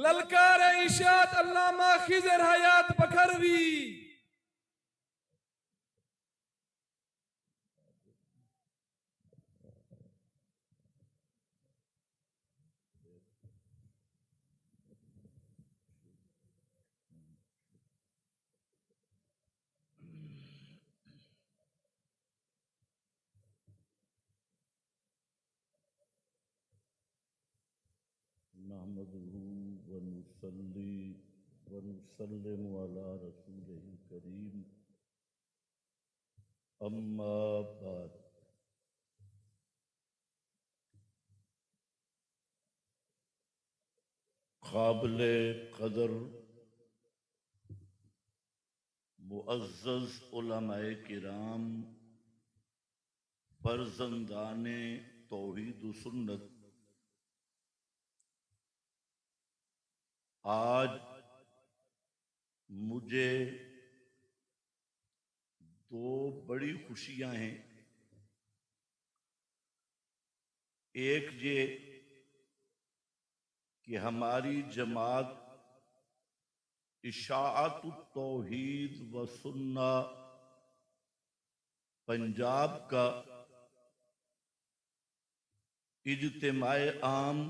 للکار عشاءت علامہ خضر حیات بکھروی نحمده ونصلي ونسلم على رسوله الكريم اما بعد قابل قدر معزز علماء کرام فرزندان توحید و سنت، آج مجھے دو بڑی خوشیاں ہیں۔ ایک یہ کہ ہماری جماعت اشاعت التوحید و سنہ پنجاب کا اجتماع عام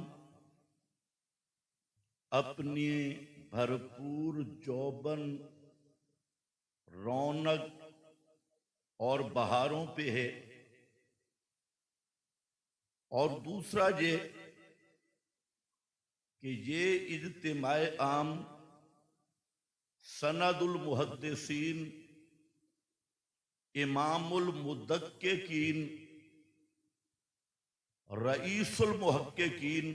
اپنی بھرپور جوبن رونق اور بہاروں پہ ہے، اور دوسرا یہ کہ یہ اجتماع عام سند المحدثین امام المدققین رئیس المحققین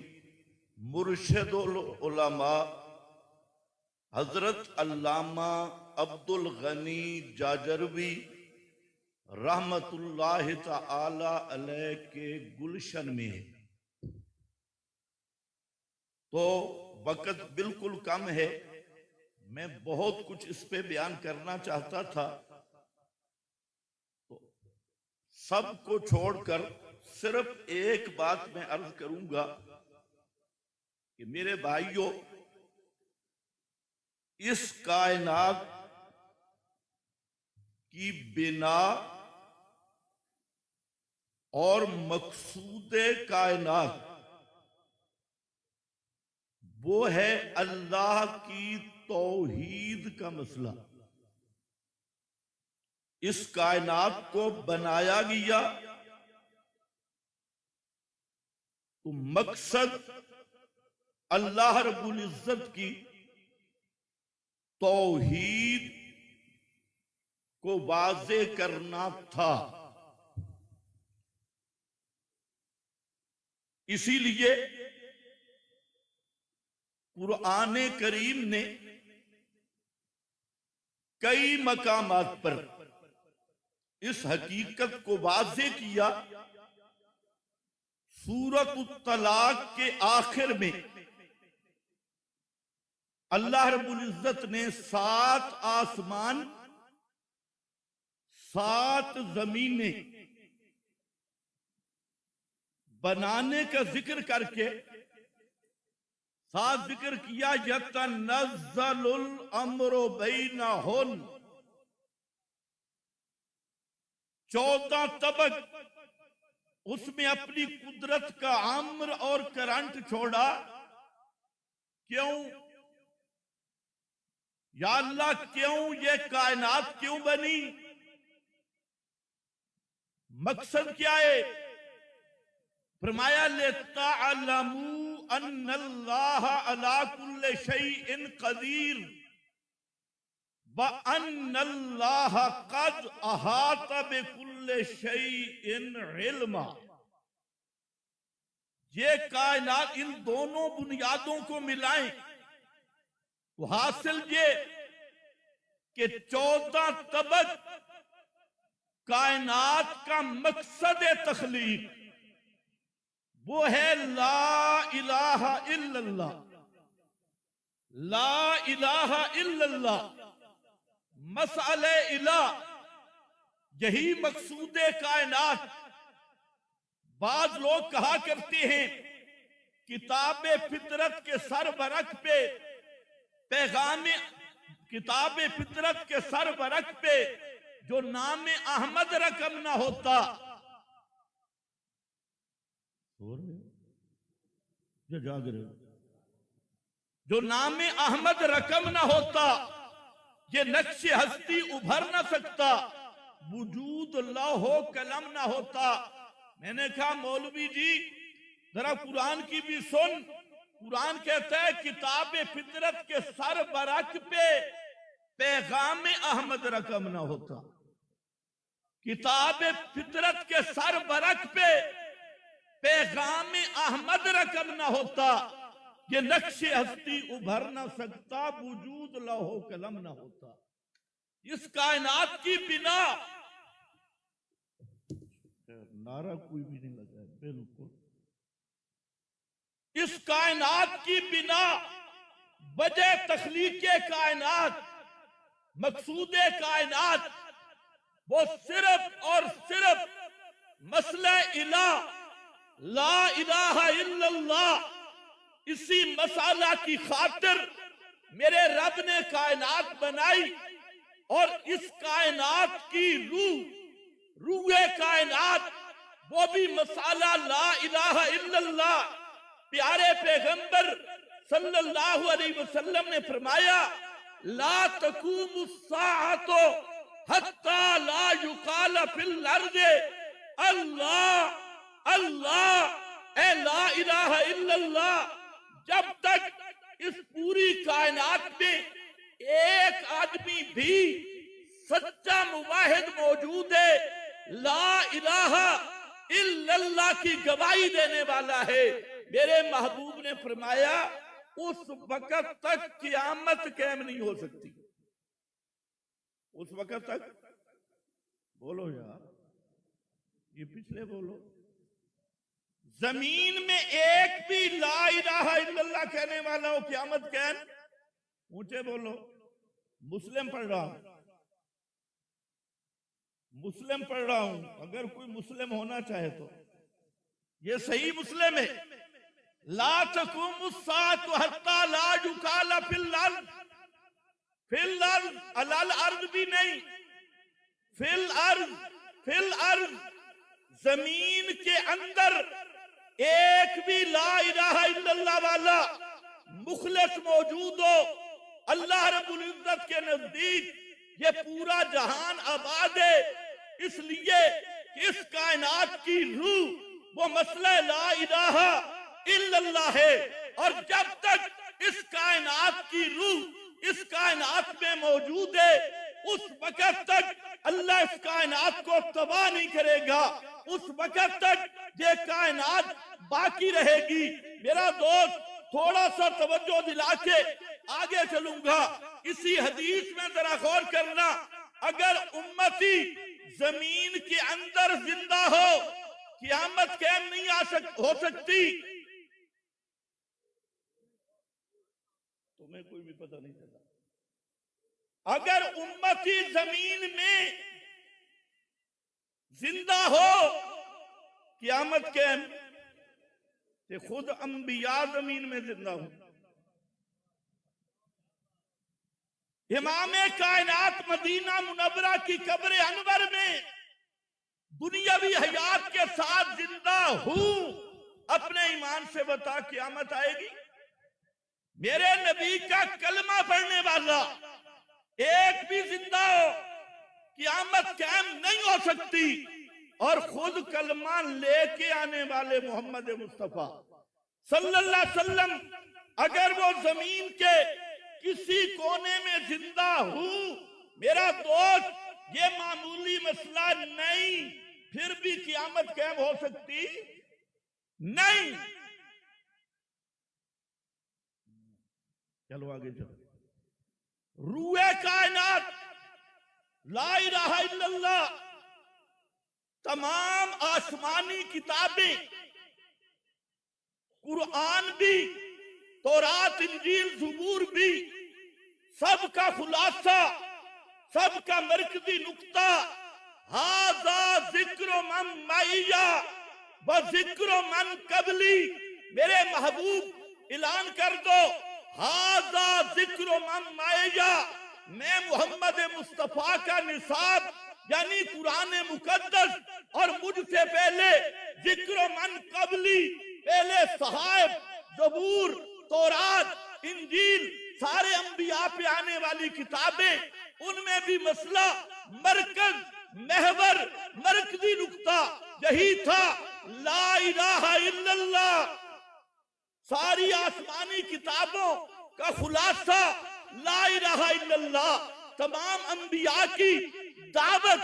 مرشد العلماء حضرت علامہ عبد الغنی جاجروی رحمت اللہ تعالی علیہ کے گلشن میں ہے۔ تو وقت بالکل کم ہے، میں بہت کچھ اس پہ بیان کرنا چاہتا تھا، تو سب کو چھوڑ کر صرف ایک بات میں عرض کروں گا کہ میرے بھائیوں، اس کائنات کی بنا اور مقصود کائنات وہ ہے اللہ کی توحید کا مسئلہ۔ اس کائنات کو بنایا گیا تو مقصد اللہ رب العزت کی توحید کو واضح کرنا تھا۔ اسی لیے قرآن کریم نے کئی مقامات پر اس حقیقت کو واضح کیا۔ سورۃ الطلاق کے آخر میں اللہ رب العزت نے 7 آسمان 7 زمینیں بنانے کا ذکر کر کے ساتھ ذکر کیا یتنزل الامر بینہن، 14 طبق اس میں اپنی قدرت کا امر اور کرنٹ چھوڑا۔ کیوں یا اللہ، کیوں یہ کائنات کیوں بنی؟ مقصد کیا ہے؟ فرمایا لِتَعْلَمُوا أَنَّ اللَّهَ عَلَى كُلِّ شَيْءٍ قَدِيرٌ وَأَنَّ اللَّهَ قَدْ أَحَاطَ بِكُلِّ شَيْءٍ عِلْمًا۔ یہ کائنات ان دونوں بنیادوں کو ملائیں تو حاصل یہ کہ 14 طبق کائنات کا مقصد تخلیق وہ ہے لا الہ الا اللہ، لا الہ الا اللہ، مسئلہ الہ، یہی مقصود کائنات۔ بعض لوگ کہا کرتے ہیں کتاب فطرت کے سر برق پہ پیغام کتاب فطرت کے سر برق پہ جو نام احمد رقم نہ ہوتا، جاگ رہے ہو، جو نام احمد رقم نہ ہوتا، یہ نقش ہستی ابھر نہ سکتا، وجود لوح و قلم نہ ہوتا۔ میں نے کہا مولوی جی ذرا قرآن کی بھی سن، قرآن کہتا ہے کتاب فطرت کے سر برق پہ پیغام احمد رقم نہ ہوتا، کتاب فطرت کے سر برق پہ پیغام احمد رقم نہ ہوتا، یہ نقش ہستی ابھر نہ سکتا، وجود لوح و قلم نہ ہوتا۔ اس کائنات کی بنا، نعرہ کوئی بھی نہیں لگا ہے، بالکل اس کائنات کی بنا، وجہ تخلیق کائنات، مقصود کائنات، وہ صرف اور صرف مسئلہ الہ لا الہ الا اللہ، اسی مسئلہ کی خاطر میرے رب نے کائنات بنائی، اور اس کائنات کی روح کائنات وہ بھی مسئلہ لا الہ الا اللہ۔ پیارے پیغمبر صلی اللہ علیہ وسلم نے فرمایا لا تقوم الساعۃ حتی لا یقال فی الارض اللہ اللہ، اے لا الہ الا اللہ، جب تک اس پوری کائنات میں ایک آدمی بھی سچا موحد موجود ہے، لا الہ الا اللہ کی گواہی دینے والا ہے، میرے محبوب نے فرمایا اس وقت تک قیامت قائم نہیں ہو سکتی۔ اس وقت تک، بولو یار، یہ پچھلے بولو، زمین میں ایک بھی لا الہ الا اللہ کہنے والا ہو قیامت قائم، اونچے بولو۔ مسلم پڑھ رہا ہوں، مسلم پڑھ رہا ہوں، اگر کوئی مسلم ہونا چاہے تو یہ صحیح مسلم ہے۔ لا تقوم الساعۃ حتی لا یقال فی الارض، فی الارض، علی الارض بھی نہیں، فی الارض، فی الارض، زمین کے اندر ایک بھی لا الہ الا اللہ والا مخلص موجود ہو، اللہ رب العزت کے نزدیک یہ پورا جہان آباد ہے، اس لیے کہ اس کائنات کی روح وہ مسئلہ لا الہ الا اللہ ہے، اور جب تک اس کائنات کی روح اس کائنات میں موجود ہے، اس وقت تک اللہ اس کائنات کو تباہ نہیں کرے گا، اس وقت تک یہ کائنات باقی رہے گی۔ میرا دوست تھوڑا سا توجہ دلا کے آگے چلوں گا، اسی حدیث میں ذرا غور کرنا، اگر امتی زمین کے اندر زندہ ہو قیامت قائم نہیں ہو سکتی۔ تمہیں کوئی بھی پتہ نہیں چلا، اگر امتی زمین میں زندہ ہو قیامت قائم، کہ خود انبیاء زمین میں زندہ ہوں۔ امام کائنات مدینہ منورہ کی قبر انور میں دنیاوی حیات کے ساتھ زندہ ہوں، اپنے ایمان سے بتا قیامت آئے گی؟ میرے نبی کا کلمہ پڑھنے والا ایک بھی زندہ ہو قیامت قائم نہیں ہو سکتی، اور خود کلمہ لے کے آنے والے محمد مصطفیٰ صلی اللہ علیہ وسلم اگر وہ زمین کے کسی کونے میں زندہ ہوں، میرا دوست یہ معمولی مسئلہ نہیں، پھر بھی قیامت قائم ہو سکتی نہیں۔ چلو آگے چلو، روح کائنات لا الہ الا اللہ، تمام آسمانی کتابیں، قرآن بھی، تورات انجیل زبور بھی، سب کا خلاصہ، سب کا مرکزی نقطہ ھذا ذکر من معیہ و ذکر من قبلی میرے محبوب اعلان کر دو ھذا ذکر من معیا، میں محمد مصطفیٰ کا نصاب یعنی قرآن مقدس اور مجھ سے پہلے ذکر من قبلی، پہلے صحائف، زبور، تورات، انجیل، سارے انبیاء پہ آنے والی کتابیں، ان میں بھی مسئلہ، مرکز، محور، مرکزی نقطہ یہی تھا لا الہ الا اللہ۔ ساری آسمانی کتابوں کا خلاصہ لا الہ الا اللہ، تمام انبیاء کی دعوت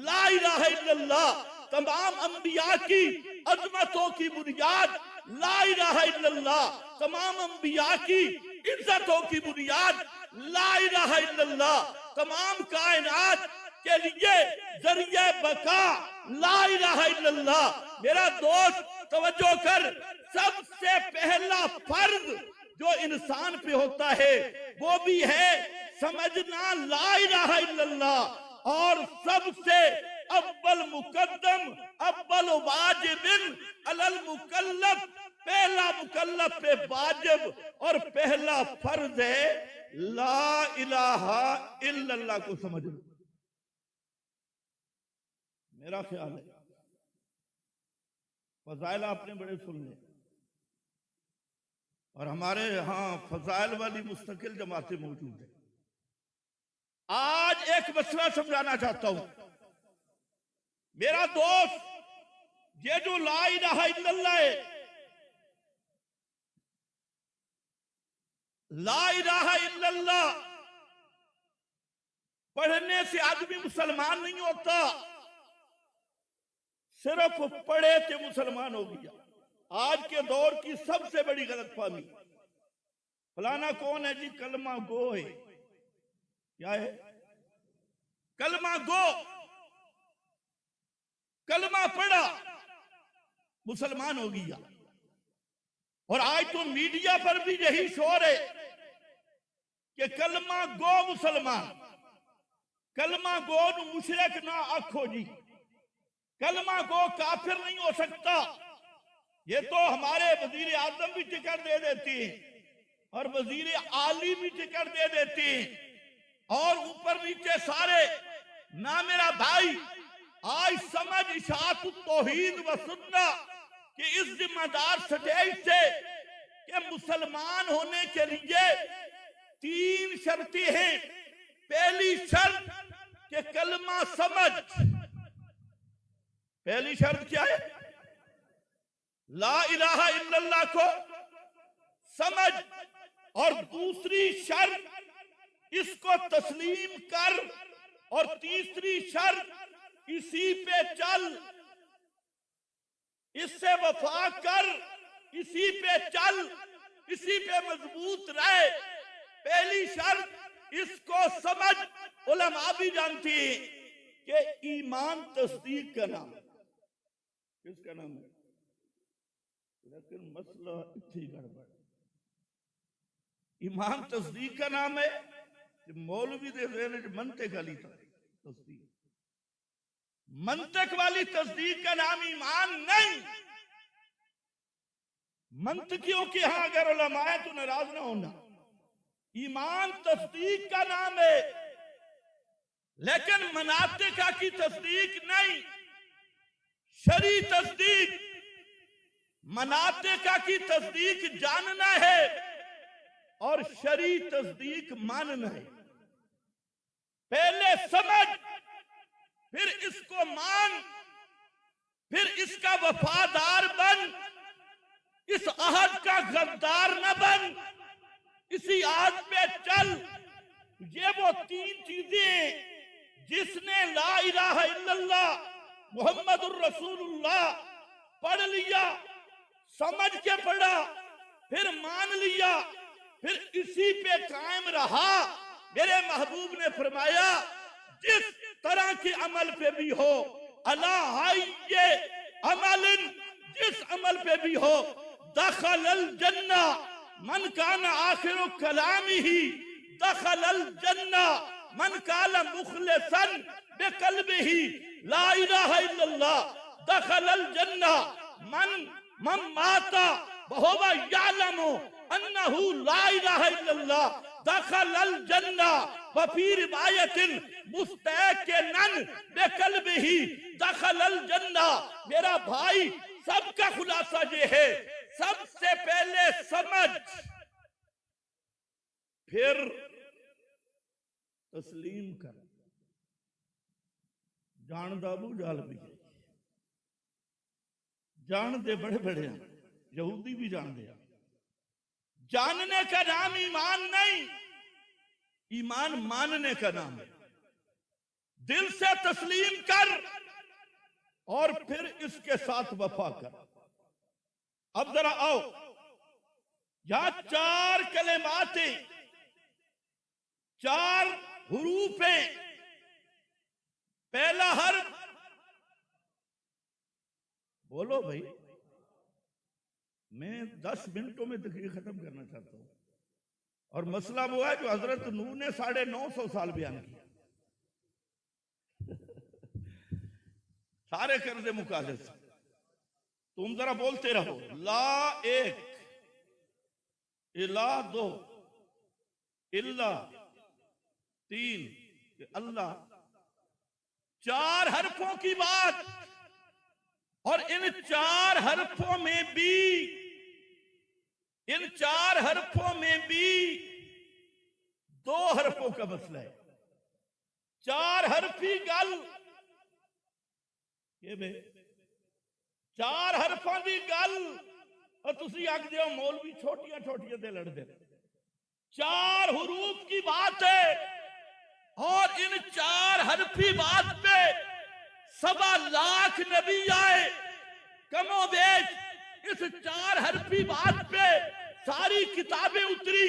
لا الہ الا اللہ، تمام انبیاء کی عظمتوں کی بنیاد لا الہ الا اللہ، تمام انبیاء کی عزتوں کی بنیاد لا الہ الا اللہ، تمام کائنات کے لیے ذریعہ بقا لا الہ الا اللہ۔ میرا دوست توجہ کر، سب سے پہلا فرض جو انسان پہ ہوتا ہے وہ بھی ہے سمجھنا لا الہ الا اللہ، اور سب سے اول مقدم، اول واجب علی المکلف، پہلا مکلف پہ واجب اور پہلا فرض ہے لا الہ الا اللہ کو سمجھنا۔ میرا خیال ہے فضائل آپ نے بڑے سن لے، اور ہمارے ہاں فضائل والی مستقل جماعتیں موجود ہیں۔ آج ایک مسئلہ سمجھانا چاہتا ہوں میرا دوست، یہ جو لا الہ الا اللہ ہے، لا الہ الا اللہ پڑھنے سے آدمی مسلمان نہیں ہوتا، صرف پڑھے کہ مسلمان ہو گیا۔ آج کے دور کی سب سے بڑی غلط فہمی، فلانا کون ہے جی؟ کلمہ گو ہے۔ کیا ہے؟ کلمہ گو، کلمہ پڑھا مسلمان ہو گیا۔ اور آج تو میڈیا پر بھی یہی شور ہے کہ کلمہ گو مسلمان، کلمہ گو مشرک نہ آکھو جی، کلمہ گو کافر نہیں ہو سکتا۔ یہ تو ہمارے وزیر اعظم بھی ٹکٹ دے دیتی ہیں اور وزیر اعلی بھی ٹکٹ دے دیتی ہیں، اور اوپر نیچے سارے۔ نہ میرا بھائی، آج سمجھ اشاعت التوحید و سنہ کہ اس ذمہ دار سٹیج سے کہ مسلمان ہونے کے لیے 3 شرطیں ہیں۔ پہلی شرط کہ کلمہ سمجھ، پہلی شرط کیا ہے؟ لا الہ الا اللہ کو سمجھ، اور دوسری شرط اس کو تسلیم کر، اور تیسری شرط اسی پہ چل، اس سے وفا کر، اسی پہ چل، اسی پہ مضبوط رہے۔ پہلی شرط اس کو سمجھ، علماء بھی جانتی ہیں کہ ایمان تصدیق کا نام ہے۔ کس کا نام ہے؟ لیکن مسئلہ اتنی گڑبڑ، ایمان تصدیق کا نام ہے کہ مولوی دے رہے ہیں منطق والی تصدیق، منطق والی تصدیق کا نام ایمان نہیں۔ منطقیوں کے ہاں اگر علماء ہے تو ناراض نہ ہونا، ایمان تصدیق کا نام ہے، لیکن مناطقہ کی تصدیق نہیں، شرعی تصدیق۔ مناطقہ کی تصدیق جاننا ہے اور شرعی تصدیق ماننا ہے۔ پہلے سمجھ، پھر اس کو مان، پھر اس کا وفادار بن، اس عہد کا غدار نہ بن، اسی عہد پہ چل۔ یہ وہ 3 چیزیں جس نے لا الہ الا اللہ محمد الرسول اللہ پڑھ لیا، سمجھ کے پڑھا، پھر مان لیا، پھر اسی پہ قائم رہا، میرے محبوب نے فرمایا جس طرح کے عمل پہ بھی ہو، علی عمل، جس عمل پہ بھی ہو، دخل الجنہ من کان آخر کلامہ دخل الجنہ من کان مخلصا بقلبہ لا الہ الا اللہ دخل الجنہ من ماتا وَهُوَ يَعْلَمُ أَنَّهُ لَا إِلَهَ إِلَّا اللَّهُ دَخَلَ الْجَنَّةَ وَفِي رِوَایَةٍ مُسْتَيْقِنًا بِقَلْبِهِ دَخَلَ الْجَنَّةَ۔ میرا بھائی، سب کا خلاصہ یہ ہے، سب سے پہلے سمجھ، پھر تسلیم کر۔ جان دا ابو جال بھی ہے، جان دے بڑے بڑے ہیں، یہودی بھی جان دے۔ جاننے کا نام ایمان نہیں، ایمان ماننے کا نام ہے۔ دل سے تسلیم کر اور پھر اس کے ساتھ وفا کر۔ اب ذرا آؤ، یہاں 4 کلمات ہیں، 4 حروف ہیں۔ پہلا حرف، بولو بھائی، میں 10 منٹوں میں تقریر ختم کرنا چاہتا ہوں، اور مسئلہ وہ ہے جو حضرت نوح نے 950 سال بیان کیا۔ سارے قرضے مقابلے سے تم ذرا بولتے رہو، لا 1، الہ 2، اللہ 3، اللہ۔ 4 حرفوں کی بات، اور ان 4 حرفوں میں بھی 2 حرفوں کا مسئلہ ہے۔ 4 حرفی گل، یہ بے 4 حرفوں دی گل، اور تسی آگ دیو مولوی چھوٹیاں چھوٹیاں دے لڑ دے۔ 4 حروف کی بات ہے، اور ان 4 حرفی بات پہ 7 لاکھ نبی آئے، کم و بیش اس 4 حرفی بات پہ ساری کتابیں اتری،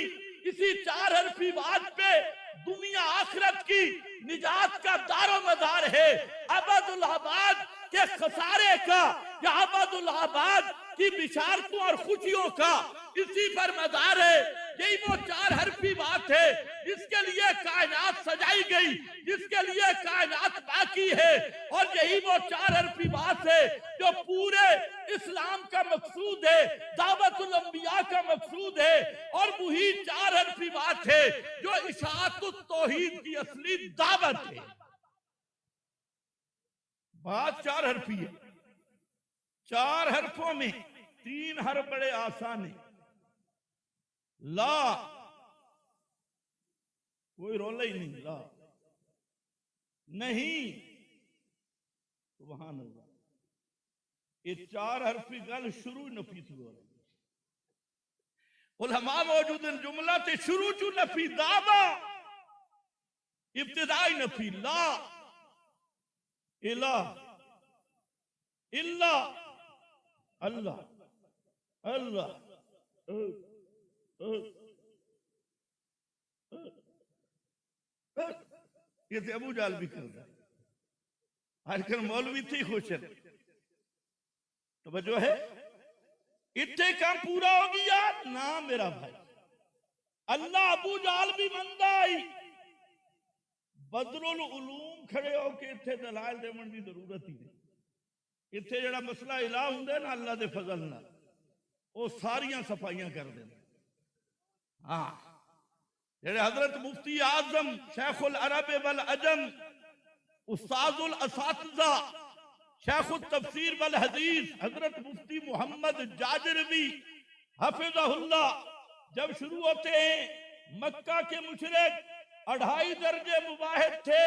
اسی 4 حرفی بات پہ دنیا آخرت کی نجات کا دار و مدار ہے۔ ابد الآباد کے خسارے کا یا ابد الآباد کی بشارتوں اور خوشیوں کا اسی پر مدار ہے۔ یہی وہ 4 حرفی بات ہے جس کے لیے کائنات سجائی گئی، جس کے لیے کائنات باقی ہے، اور یہی وہ 4 حرفی بات ہے جو پورے اسلام کا مقصود ہے، دعوت الانبیاء کا مقصود ہے، اور وہی 4 حرفی بات ہے جو اشاعت التوحید کی اصلی دعوت ہے۔ بات 4 حرفی ہے، 4 حرفوں میں 3 حرف بڑے آسان ہیں۔ لا، کوئی رولا ہی نہیں، لا نہیں، سبحان اللہ۔ یہ 4 حرفی گل شروع نفی سے ہو رہی ہے۔ علماء موجود ان جملہ تے شروع چو نفی، دعویٰ ابتدائی نفی، لا الہ الا اللہ، اللہ یہ تھے ابو جال بھی کرتا ہے، آج کل مولوی تھی خوش ہے۔ توجہ ہے، اتنے کام پورا ہو گیا نا میرا بھائی، اللہ ابو جال بھی مندہ آئی، بدر العلوم کھڑے ہو کے اتھے دلائل دے من دی ضرورت ہی نہیں۔ اتھے جڑا مسئلہ الہ ہوندے نا اللہ دے فضل نہ، وہ ساریاں صفائیاں کر دیں۔ ہاں، جڑے حضرت مفتی اعظم شیخ العرب والعجم استاذ الاساتذہ شیخ التفسیر والحدیث حضرت مفتی محمد جاجروی حفظہ اللہ جب شروع ہوتے ہیں، مکہ کے مشرک 2.5 درجے مباحث تھے،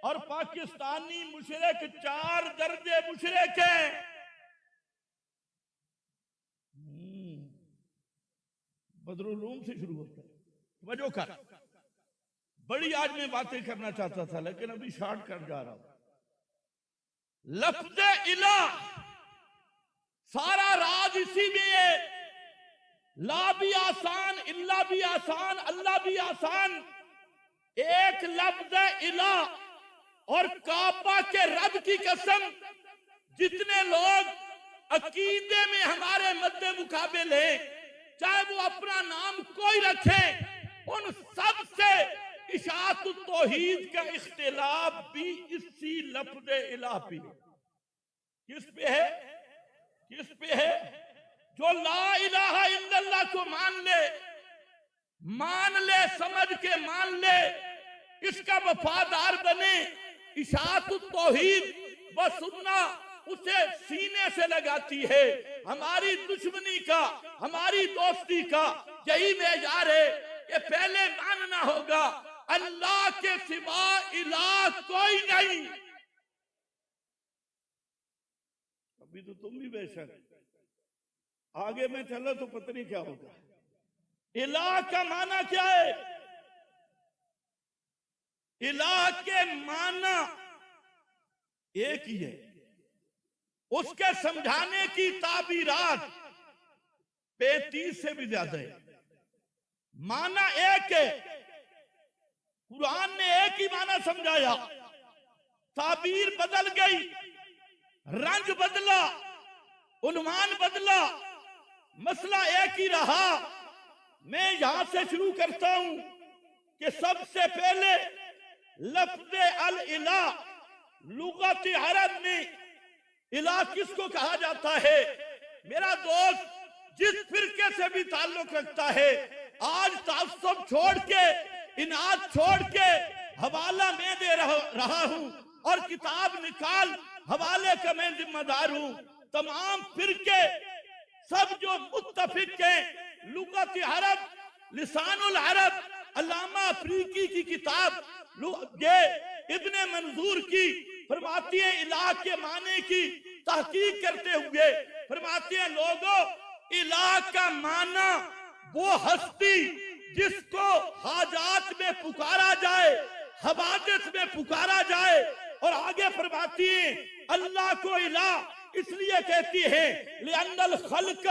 اور پاکستانی مشرک 4 درجے مشرک ہیں۔ بدر العلوم سے شروع ہوتا ہے، توجہ کر۔ بڑی آج میں باتیں کرنا چاہتا تھا لیکن ابھی شارٹ کر جا رہا ہوں۔ لفظ الہ سارا راز اسی میں ہے، لا بھی آسان، اللہ بھی آسان، اللہ بھی آسان۔ ایک لفظ الہ، اور کعبہ کے رب کی قسم جتنے لوگ عقیدے میں ہمارے مد مقابل ہیں، چاہے وہ اپنا نام کوئی رکھیں، ان سب سے اشاعت التوحید کا اختلاف بھی اسی لفظ الہ پہ ہے۔ کس پہ ہے؟ کس پہ ہے؟ جو لا الہ الا اللہ کو مان لے سمجھ کے مان لے، اس کا وفادار بنے، اشاعت التوحید و سنہ اسے سینے سے لگاتی ہے۔ ہماری دشمنی کا، ہماری دوستی کا یہی معیار ہے کہ پہلے ماننا ہوگا اللہ کے سوا الہ کوئی نہیں۔ ابھی تو تم بھی بے شک، آگے میں چلو تو پتہ نہیں کیا ہوگا۔ الہ کا معنی کیا ہے؟ الہ کے معنی ایک ہی ہے، اس کے سمجھانے کی تعبیرات 35 سے بھی زیادہ ہے۔ معنی ایک ہے، قرآن نے ایک ہی معنی سمجھایا، تعبیر بدل گئی، رنگ بدلا، عنوان بدلا، مسئلہ ایک ہی رہا۔ میں یہاں سے شروع کرتا ہوں کہ سب سے پہلے لفظ الالہ لغت عرب میں الہ کس کو کہا جاتا ہے؟ میرا دوست جس فرقے سے بھی تعلق رکھتا ہے، آج تعصب چھوڑ کے، اناد چھوڑ کے حوالہ میں دے رہا ہوں اور کتاب نکال، حوالے کا میں ذمہ دار ہوں۔ تمام فرقے سب جو متفق ہیں، لغت عرب، لسان العرب، علامہ افریقی کی کتاب یہ ابن منظور کی فرماتی ہیں الہ کے معنی کی تحقیق کرتے ہوئے، فرماتے ہیں لوگوں، الہ کا معنی وہ ہستی جس کو حاجات میں پکارا جائے، حوادث میں پکارا جائے، اور آگے فرماتی ہیں اللہ کو الہ اس لیے کہتی ہے لأن الخلق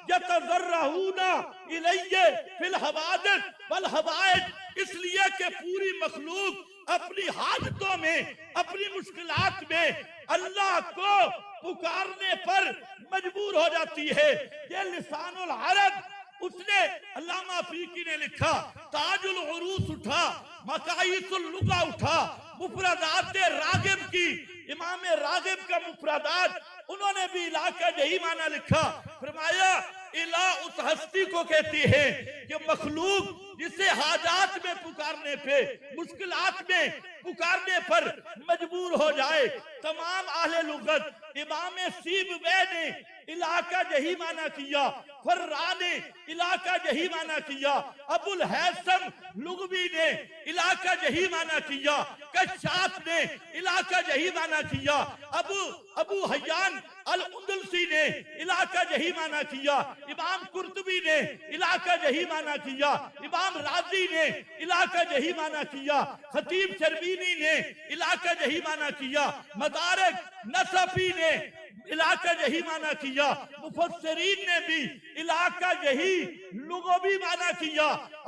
یتضرعون الیہ فی الحوادث والحوائج، اس لیے کہ پوری مخلوق اپنی حاجتوں میں، اپنی مشکلات میں اللہ کو پکارنے پر مجبور ہو جاتی ہے۔ یہ لسان العرب، اس نے علامہ افریقی نے لکھا، تاج العروس اٹھا، مقایس اللغہ اٹھا، مفردات راغب کی، امام راغب کا مفردات، انہوں نے بھی الہ کا یہی معنی لکھا۔ فرمایا الہ اس ہستی کو کہتی ہے کہ مخلوق جسے حاجات میں پکارنے پہ، مشکلات میں پکارنے پر مجبور ہو جائے۔ تمام اہل لغت، امام سیبویہ نے الہ کا یہی معنی کیا، فرا نے الہ کا یہی معنی کیا، ابو الہیثم لغوی نے الہ کا یہی معنی کیا، کشاف نے الہ کا یہی معنی کیا، ابو حیان الاندلسی نے الہ کا یہی معنی کیا، امام قرطبی نے الہ کا یہی معنی کیا، امام رازی نے الہ کا یہی معنی کیا، خطیب شربینی نے الہ کا یہی معنی کیا، مدارک نصفی نے الہ کا یہی معنی کیا، مفسرین نے بھی الہ کا یہی لغوی معنی کیا،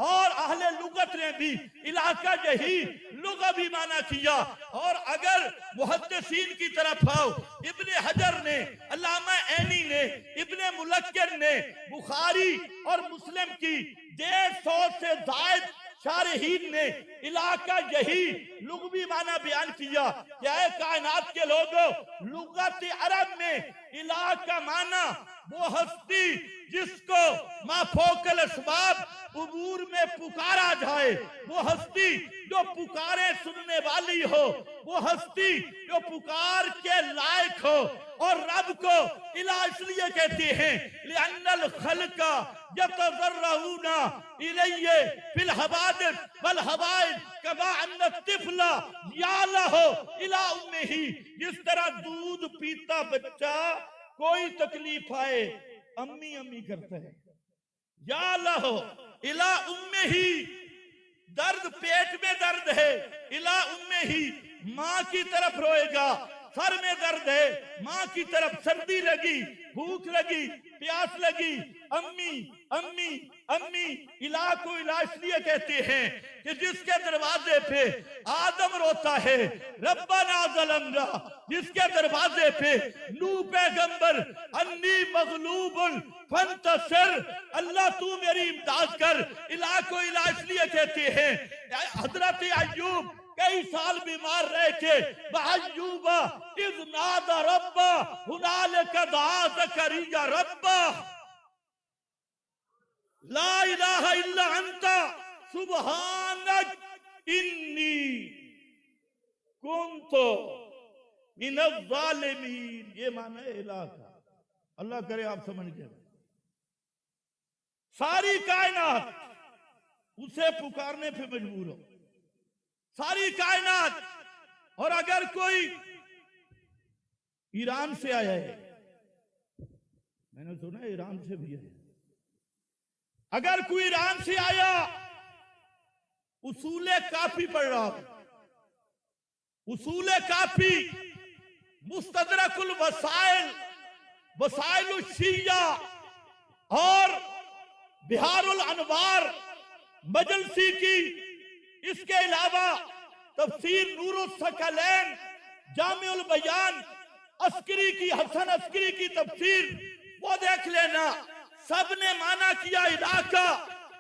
اور اہل لغت نے بھی الہ کا یہی لغوی معنی کیا۔ اور اگر محدثین کی طرف آؤ، ابن حجر نے، علامہ عینی نے، ابن ملکر نے بخاری اور مسلم کی 150 سے زائد شارحین نے الہ کا یہی لغوی معنی بیان کیا کہ اے کائنات کے لوگوں، لغت عرب میں الہ کا معنی وہ ہستی جس کو ما فوق الاسباب امور میں پکارا جائے، وہ ہستی جو پکارے سننے والی ہو، وہ ہستی جو پکار کے لائق ہو۔ اور رب کو الہ اس لیے کہتے ہیں لأن الخلق یتضرعون الیہ فی الحوادث والحوائج کما ان الطفل یعلہ الی امہ، جس طرح دودھ پیتا بچہ کوئی تکلیف آئے امی امی کرتا ہے، یعلہ الی امہ، درد پیٹ میں درد ہے، الی امہ، ماں کی طرف روئے گا، سر میں درد ہے، ماں کی طرف، سردی لگی، بھوک لگی، پیاس لگی، امی امی امی۔ الہ کو الہ اس لیے کہتے ہیں کہ جس کے دروازے پہ آدم روتا ہے ربنا ظلمنا، جس کے دروازے پہ نوح پیغمبر انی مغلوب فانتصر، اللہ تو میری امداد کر، الہ کو الہ اس لیے کہتے ہیں۔ حضرت ایوب کئی سال بیمار رہے تھے، وَأَيُّوبَ إِذْ نَادَى رَبَّهُ هُنَالِكَ دَعَا زَكَرِيَّا رَبَّهُ، لا الہ الا انت سبحانک انی کنت من الظالمین. یہ معنی ہے الہ کا. اللہ کرے آپ سمجھ گئے. ساری کائنات اسے پکارنے پہ مجبور ہو. ساری کائنات. اور اگر کوئی ایران سے آیا ہے, میں نے سنا ایران سے بھی ہے, اگر کوئی ایران سے آیا اصول کافی پڑھ رہا, اصول کافی, مستدرک الوسائل, وسائل الشیعہ اور بہار الانوار مجلسی کی, اس کے علاوہ تفسیر نور الثقلین, جامع البیان, عسکری کی, حسن عسکری کی تفسیر وہ دیکھ لینا. سب نے معنی کیا الہ کا.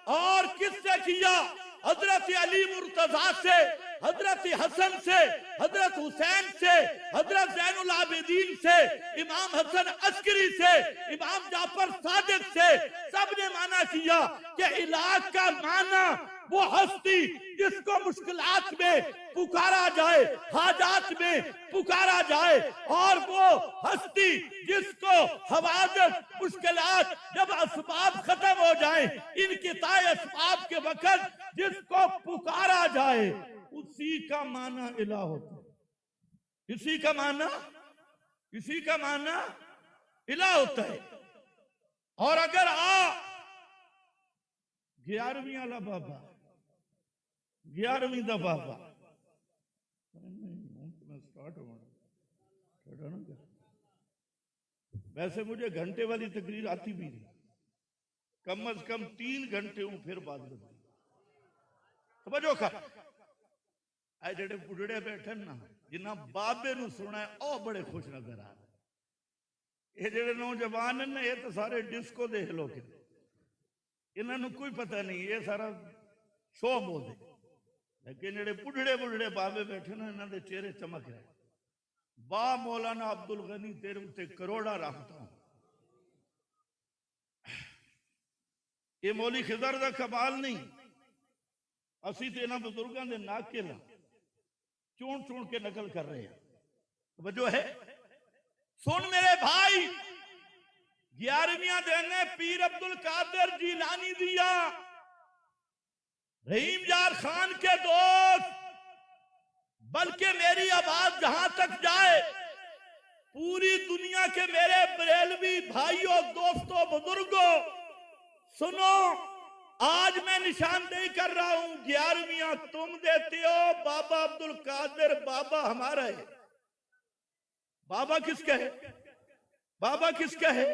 اور کس سے کیا؟ حضرت علی مرتضیٰ سے, حضرت حسن سے, حضرت حسین سے, حضرت زین العابدین سے, امام حسن عسکری سے, امام جعفر صادق سے. سب نے معنی کیا کہ الہ کا معنی وہ ہستی جس کو مشکلات میں پکارا جائے, حاجات میں پکارا جائے, اور وہ ہستی جس کو حوادث, مشکلات, جب اسباب ختم ہو جائیں, انقطاع اسباب کے وقت جس کو پکارا جائے, اسی کا معنی الہ ہوتا ہے. اسی کا معنی الہ ہوتا ہے. اور اگر 11ویں والا بابا, 11ویں دا بابا, ویسے مجھے گھنٹے والی تقریر آتی بھی نہیں, کم از کم 3 گھنٹے ہوں پھر بات بتائی. سمجھو کھا اے جڑے بڑھڑے بیٹھے نا, جنہاں بابے نو سنا ہے او بڑے خوش نظر آ رہے. یہ جڑے نوجوان ہیں یہ تو سارے ڈسکو دے ہلو کے, انہاں نو کوئی پتہ نہیں, یہ سارا شو بول دے. لیکن جڑے بڑھڑے بابے بیٹھے نا, انہاں دے چہرے چمک رہے. با مولانا عبدالغنی تیرے اتے کروڑا رکھتا ہوں. یہ مولی خضر دا کمال نہیں, اسی تے انہاں بزرگاں دے ناکے لا چون کے نقل کر رہے ہیں. وجہ ہے, سن میرے بھائی, 11ویں دن نے پیر عبدالقادر جیلانی دیا, رحیم یار خان کے دوست, بلکہ میری آواز جہاں تک جائے پوری دنیا کے میرے بریلوی بھائیوں, دوستوں, بزرگوں, سنو, آج میں نشاندہی کر رہا ہوں. 11ویں تم دیتے ہو, بابا عبدالقادر بابا ہمارا ہے. بابا کس کا ہے؟ بابا کس کا ہے؟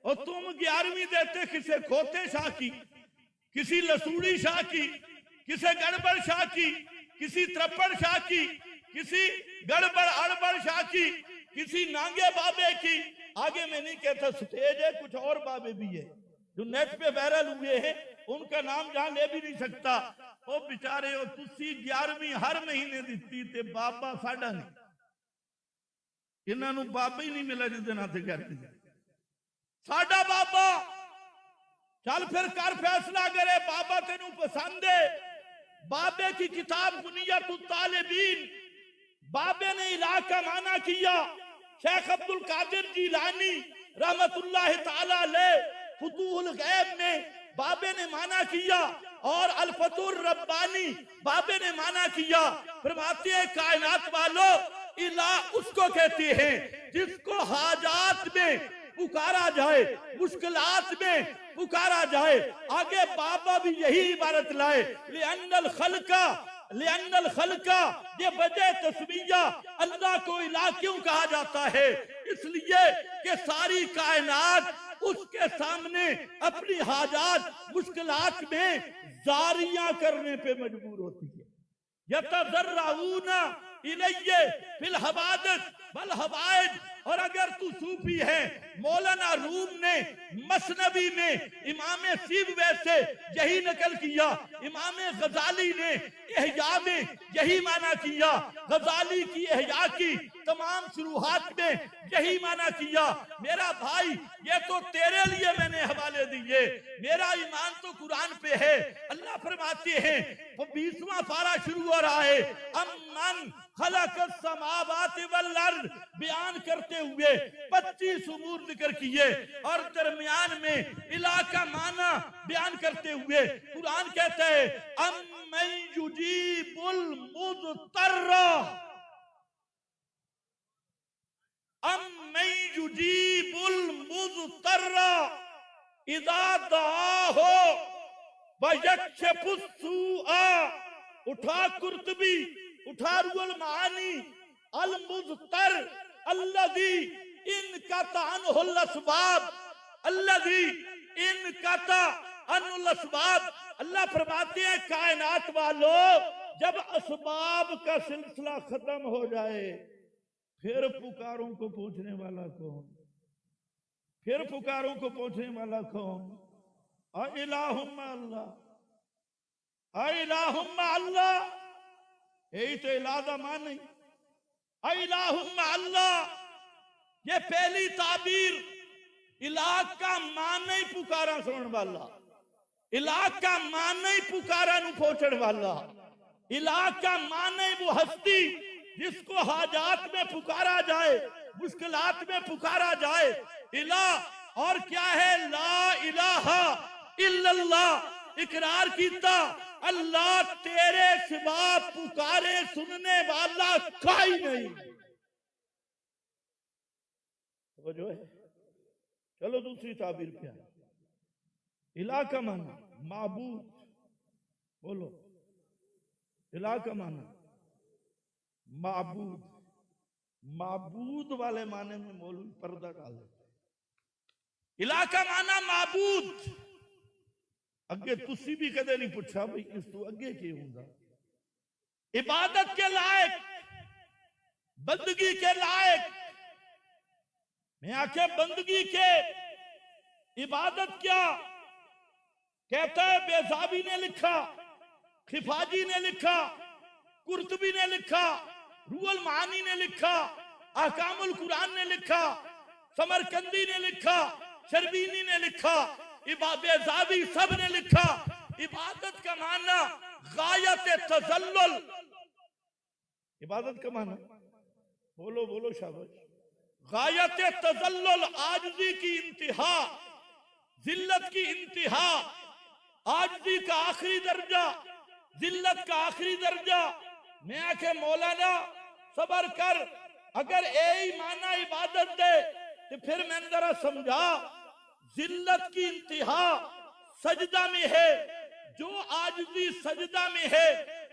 اور تم 11ویں دیتے کسے کھوتے شاہ کی, کسی لسوڑی شاہ کی, کسی گڑبڑ شاہ کی, کسی ترپڑ شاہ کی, کسی گڑبڑ اڑبڑ شاہ کی, کسی نانگے بابے کی. آگے میں نہیں کہتا سٹیج ہے, کچھ اور بابے بھی ہے جو نیٹ پہ وائرل ہوئے ہیں, ان کا نام جہاں لے بھی نہیں سکتا. وہ بیچارے ہو تسی 11ویں ہر مہینے دیتی تے بابا ساڑھا نہیں, انہاں نو بابا ہی نہیں ملا جس دن آتے 11ویں ساڑھا بابا. چل پھر کر فیصلہ کرے, بابا تینوں پسند ہے. بابے کی کتاب بنیت الطالبین, بابے نے الہ کا معنی کیا. شیخ عبدالقادر جیلانی رحمت اللہ تعالی علیہ فتوح الغیب میں بابے نے معنی کیا, اور الفتح الربانی بابے نے معنی کیا. فرماتے ہیں کائنات والو, الہ اس کو کہتے ہیں جس کو حاجات میں پکارا جائے, مشکلات میں پکارا جائے. آگے بابا بھی یہی عبارت لائے, لِأَنَّ الْخَلْقَ, یہ وجہ تسمیہ اللہ کو الہ کیوں کہا جاتا ہے؟ اس لیے کہ ساری کائنات اس کے سامنے اپنی حاجات, مشکلات میں زاریاں کرنے پہ مجبور ہوتی ہے. يَتَذَرَّعُونَ إِلَيَّ فِي الْحَوَادِثِ وَالْحَوَائِجِ, اور اگر تو صوفی ہے، مولانا روم نے مثنوی میں امام سیبوی سے یہی نقل کیا، امام غزالی نے احیاء میں یہی معنی کیا، غزالی کی احیاء کی تمام شروحات میں یہی معنی کیا، میرا بھائی یہ تو تیرے لیے میں نے حوالے دیے، میرا ایمان تو قرآن پہ ہے۔ اللہ فرماتے ہیں، وہ 20واں پارہ شروع ہو رہا ہے، امن خلق السماوات والارض بیان کرتے ہوئے 25 امور ذکر کیے، اور درمیان میں الہ کا معنی بیان کرتے ہوئے قرآن کہتا ہے امن یجیب المضطر، امن یجیب المضطر اذا دعاہ ویکشف السوء۔ اٹھا قرطبی، اٹھا روح المعانی، المضطر الذی انقطع عنہ الاسباب، الذی انقطع عنہ الاسباب۔ اللہ فرماتے ہیں کائنات والو، جب اسباب کا سلسلہ ختم ہو جائے پھر پکاروں کو پوچھنے والا کون؟ پھر پکاروں کو پوچھنے والا کون؟ الہم اللہ، الہم اللہ، یہی تو الہ دا معنی، الہم اللہ۔ یہ پہلی تعبیر الہ کا معنی پکارا سنن والا، الہ کا معنی پکارا نو پوچھن والا، الہ کا معنی وہ ہستی جس کو حاجات میں پکارا جائے، مشکلات میں پکارا جائے۔ الہ اور کیا ہے؟ لا الہ الا اللہ، اقرار کیتا اللہ تیرے سوا پکارے سننے والا کوئی نہیں۔ جو ہے چلو دوسری تعبیر کیا ہے؟ الہ کا معنی معبود، بولو الہ کا معنی معبود، معبود والے معنی میں مولوی پردہ ڈال دیتا ہے۔ الہ کا معنی معبود، اگے تسی بھی کدے نہیں پوچھا بھئی اس تو اگے کی ہوں گا، عبادت کے لائق، بندگی کے لائق۔ میں آکے بندگی کے عبادت کیا کہتا ہے؟ بیضابی نے لکھا، خفاجی نے لکھا، قرطبی نے لکھا، روح المعانی نے لکھا، احکام القرآن نے لکھا، سمرقندی نے لکھا، شربینی نے لکھا، بیضابی سب نے لکھا۔ عبادت کا معنی غایت تذلل، عبادت کا معنی بولو بولو شاباش، غایت تذلل، عاجزی کی انتہا، ذلت کی انتہا، عاجزی کا آخری درجہ، ذلت کا آخری درجہ۔ میں آکے مولانا صبر کر، اگر اے معنی عبادت دے تو پھر میں نے ذرا سمجھا، ذلت کی انتہا سجدہ میں ہے، جو عاجزی سجدہ میں ہے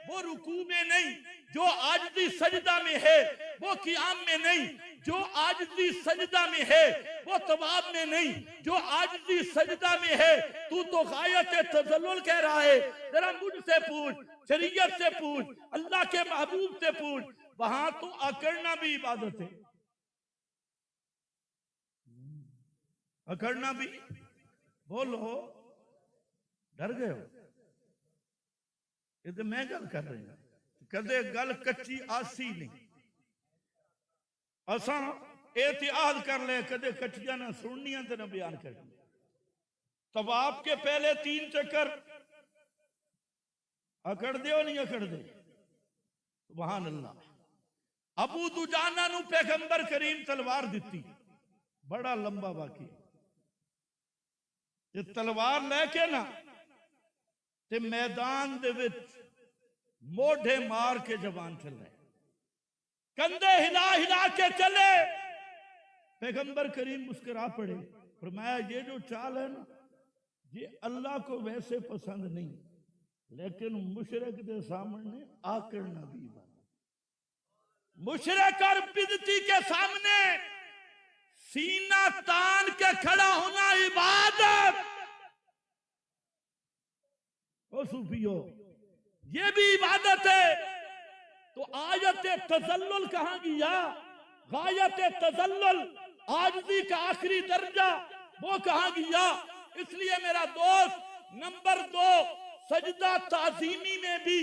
وہ رکوع میں نہیں، جو عاجزی سجدہ میں ہے وہ قیام میں نہیں، جو عاجزی سجدہ میں ہے وہ طواف میں نہیں، جو عاجزی سجدہ میں ہے تو غایت تذلل کہہ رہا ہے۔ ذرا مجھ سے پوچھ، شریعت سے پوچھ، اللہ کے محبوب سے پوچھ، وہاں تو اکڑنا بھی عبادت ہے، اکڑنا بھی۔ بولو ڈر گئے ہو؟ یہ تو میں گل کر رہی ہوں، کدے گل کچی آسی نہیں، اساں احتیاط کر لے کدے کچیاں نہ سننیاں تے نہ بیان کرنی۔ طواف کے پہلے 3 چکر اکڑ دے ہو نہیں اکڑ دے؟ سبحان اللہ۔ ابو دجانہ نو پیغمبر کریم تلوار دیتی، بڑا لمبا واقعی، یہ تلوار لے کے نا تے میدان دے وچ موڑھے مار کے جوان چل رہے، کندھے ہلا ہلا کے چلے۔ پیغمبر کریم مسکرا پڑے، فرمایا یہ جو چال ہے نا یہ اللہ کو ویسے پسند نہیں، لیکن مشرک دے سامنے آکڑنا بھی بنا، مشرک اور بدعتی کے سامنے سینہ تان کے کھڑا ہونا عبادت۔ او صوفیو یہ بھی عبادت ہے۔ تو آیت تذلل کہاں گیا؟ غایت تذلل، عاجزی کا آخری درجہ وہ کہاں گیا؟ اس لیے میرا دوست، نمبر 2، سجدہ تعظیمی میں بھی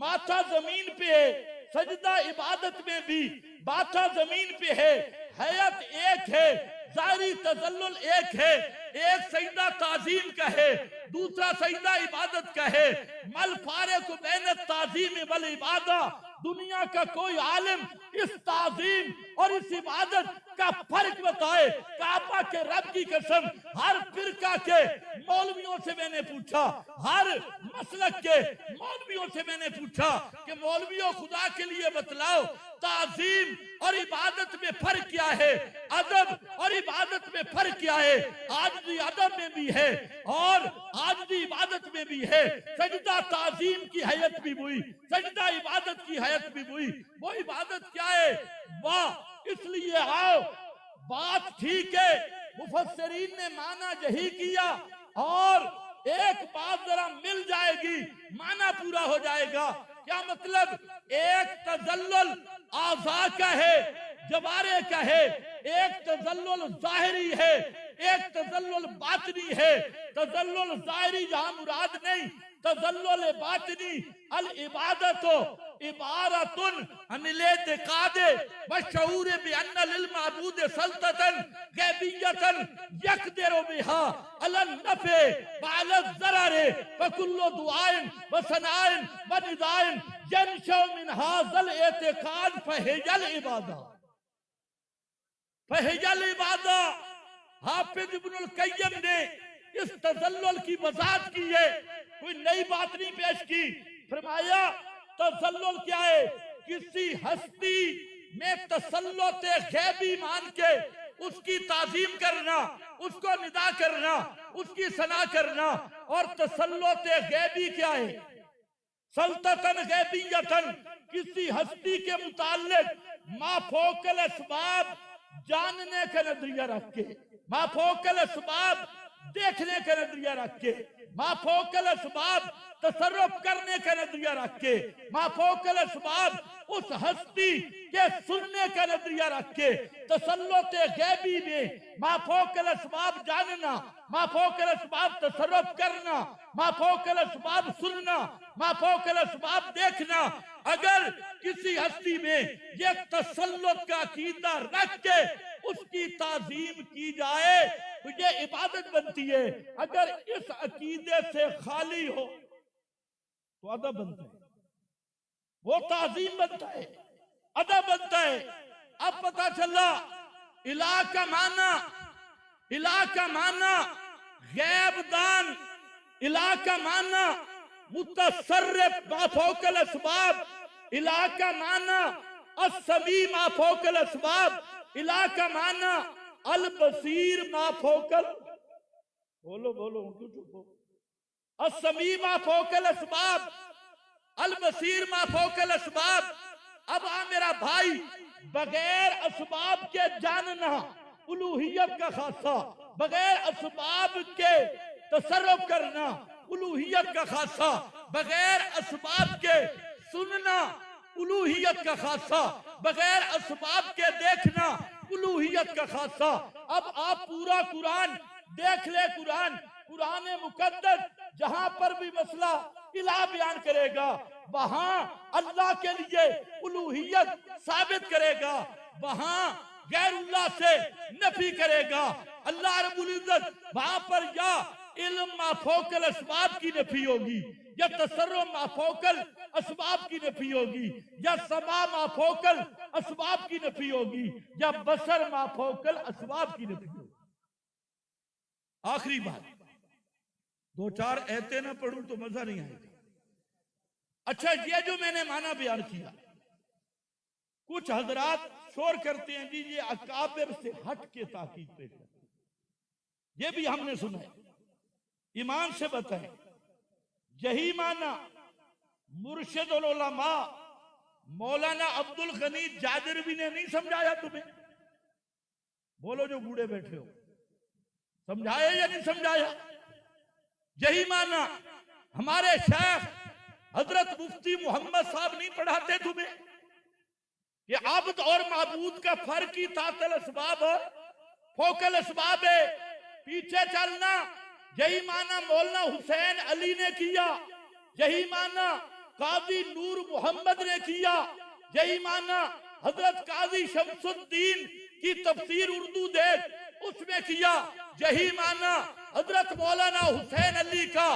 ماتھا زمین پہ ہے، سجدہ عبادت میں بھی ماتھا زمین پہ ہے، حیت ایک ہے، ظاہری تذلل ایک ہے، ایک سجدہ تعظیم کا ہے، دوسرا سجدہ عبادت کا ہے۔ مل فارق بین التعظیم والعبادہ، دنیا کا کوئی عالم اس تعظیم اور اس عبادت کا فرق بتائے۔ کعبہ کے رب کی قسم، ہر فرقہ کے مولویوں سے میں نے پوچھا، ہر مسلک کے مولویوں سے میں نے پوچھا کہ مولویوں خدا کے لیے بتلاؤ تعظیم اور عبادت میں فرق کیا ہے، ادب اور عبادت میں فرق کیا ہے؟ عاجزی ادب میں بھی ہے اور عاجزی عبادت میں بھی ہے، سجدہ تعظیم کی حیت بھی ہوئی، سجدہ عبادت کی حیت بھی ہوئی۔ وہ عبادت کیا ہے؟ واہ! اس لیے آؤ، بات ٹھیک ہے، مفسرین نے معنی یہی کیا، اور ایک بات ذرا مل جائے گی، معنی پورا ہو جائے گا۔ کیا مطلب؟ ایک تذلل اعضاء کا ہے، جوارے کا ہے، ایک تذلل ظاہری ہے، ایک تذلل باطنی ہے۔ تذلل ظاہری جہاں مراد نہیں، تذلل باطنی، العبادت عبارت عن الاعتقاد والشعور بان للمعبود سلطة غیبیة یقدر بها على النفع وعلى الضرر فكل دعاء وثناء ونداء ينشأ من هذا الاعتقاد فهي العبادة، فهي العبادة۔ حافظ ابن القیم نے اس تذلل کی وضاحت کی ہے، کوئی نئی بات نہیں پیش کی۔ فرمایا تذلل کیا ہے؟ کسی ہستی میں تسلط غیبی مان کے اس کی تعظیم کرنا، اس کو ندا کرنا، اس کی ثنا کرنا۔ اور تسلط غیبی کیا ہے؟ سلطتن غیبیتن، کسی ہستی کے متعلق ما فوق الاسباب جاننے کا نظریہ رکھ کے، ما فوق الاسباب دیکھنے کا نظریہ رکھ کے، ما فوق الاسباب تصرف کرنے کا نظریہ رکھ کے، ما فوق الاسباب اس ہستی کے سننے کا نظریہ رکھ کے، تسلط غیبی میں ما فوق الاسباب جاننا، ما فوق الاسباب تصرف کرنا، ما فوق الاسباب سننا، ما فوق الاسباب دیکھنا۔ اگر کسی ہستی میں یہ تسلط کا عقیدہ رکھ کے اس کی تعظیم کی جائے تو یہ عبادت بنتی ہے۔ اگر اس عقیدے سے خالی ہو تو ادب بنتا ہے، وہ تعظیم بنتا ہے، ادب بنتا ہے۔ اب پتا چلا الہ کا معنی، الہ کا معنی غیب دان، الہ کا معنی متصرف ما فوق الاسباب، الہ کا معنی السمیع ما فوق الاسباب، الہ کا معنی البصیر ما فوق بولو بولو کیوں چپ ہو؟ السمیع ما فوق الاسباب، البصیر ما فوق الاسباب۔ اب میرا بھائی، بغیر اسباب کے جاننا الوہیت کا خاصہ، بغیر اسباب کے تصرف کرنا الوہیت کا خاصہ، بغیر اسباب کے سننا الوہیت کا خاصہ، بغیر اسباب کے دیکھنا الوہیت کا خاصہ۔ اب آپ پورا قرآن دیکھ لے، قرآن مقدس جہاں پر بھی مسئلہ الہ بیان کرے گا وہاں اللہ کے لیے الوہیت ثابت کرے گا، وہاں غیر اللہ سے نفی کرے گا۔ اللہ رب العزت وہاں پر یا علم ما فوق الاسباب کی نفی ہوگی، یا تصرف ما فوق الاسباب کی نفی ہوگی، یا سماع ما فوق الاسباب کی نفی ہوگی، یا بصر ما فوق الاسباب کی نفی ہوگی۔ آخری بات، دو چار ایتیں نہ پڑھوں تو مزہ نہیں آئے گا۔ اچھا، یہ جو میں نے معنی بیان کیا، کچھ حضرات شور کرتے ہیں جی یہ اکابر سے ہٹ کے تحقیق پیش کرتے ہیں، یہ بھی ہم نے سنا ہے۔ ایمان سے بتائیں، یہی معنی مرشد العلماء مولانا عبد الغنی جادروی نے نہیں سمجھایا تمہیں؟ بولو جو بوڑھے بیٹھے ہو، سمجھایا یا نہیں سمجھایا؟ یہی معنی ہمارے شیخ حضرت مفتی محمد صاحب نہیں پڑھاتے تمہیں؟ کہ عبد اور معبود کا فرق ہی تحت الاسباب اور فوق الاسباب ہے. پیچھے چلنا یہی معنی مولانا حسین علی نے کیا، یہی معنی قاضی نور محمد نے کیا، یہی معنی حضرت قاضی شمس الدین کی تفسیر اردو دیکھ اس میں کیا، یہی معنی حضرت مولانا حسین علی کا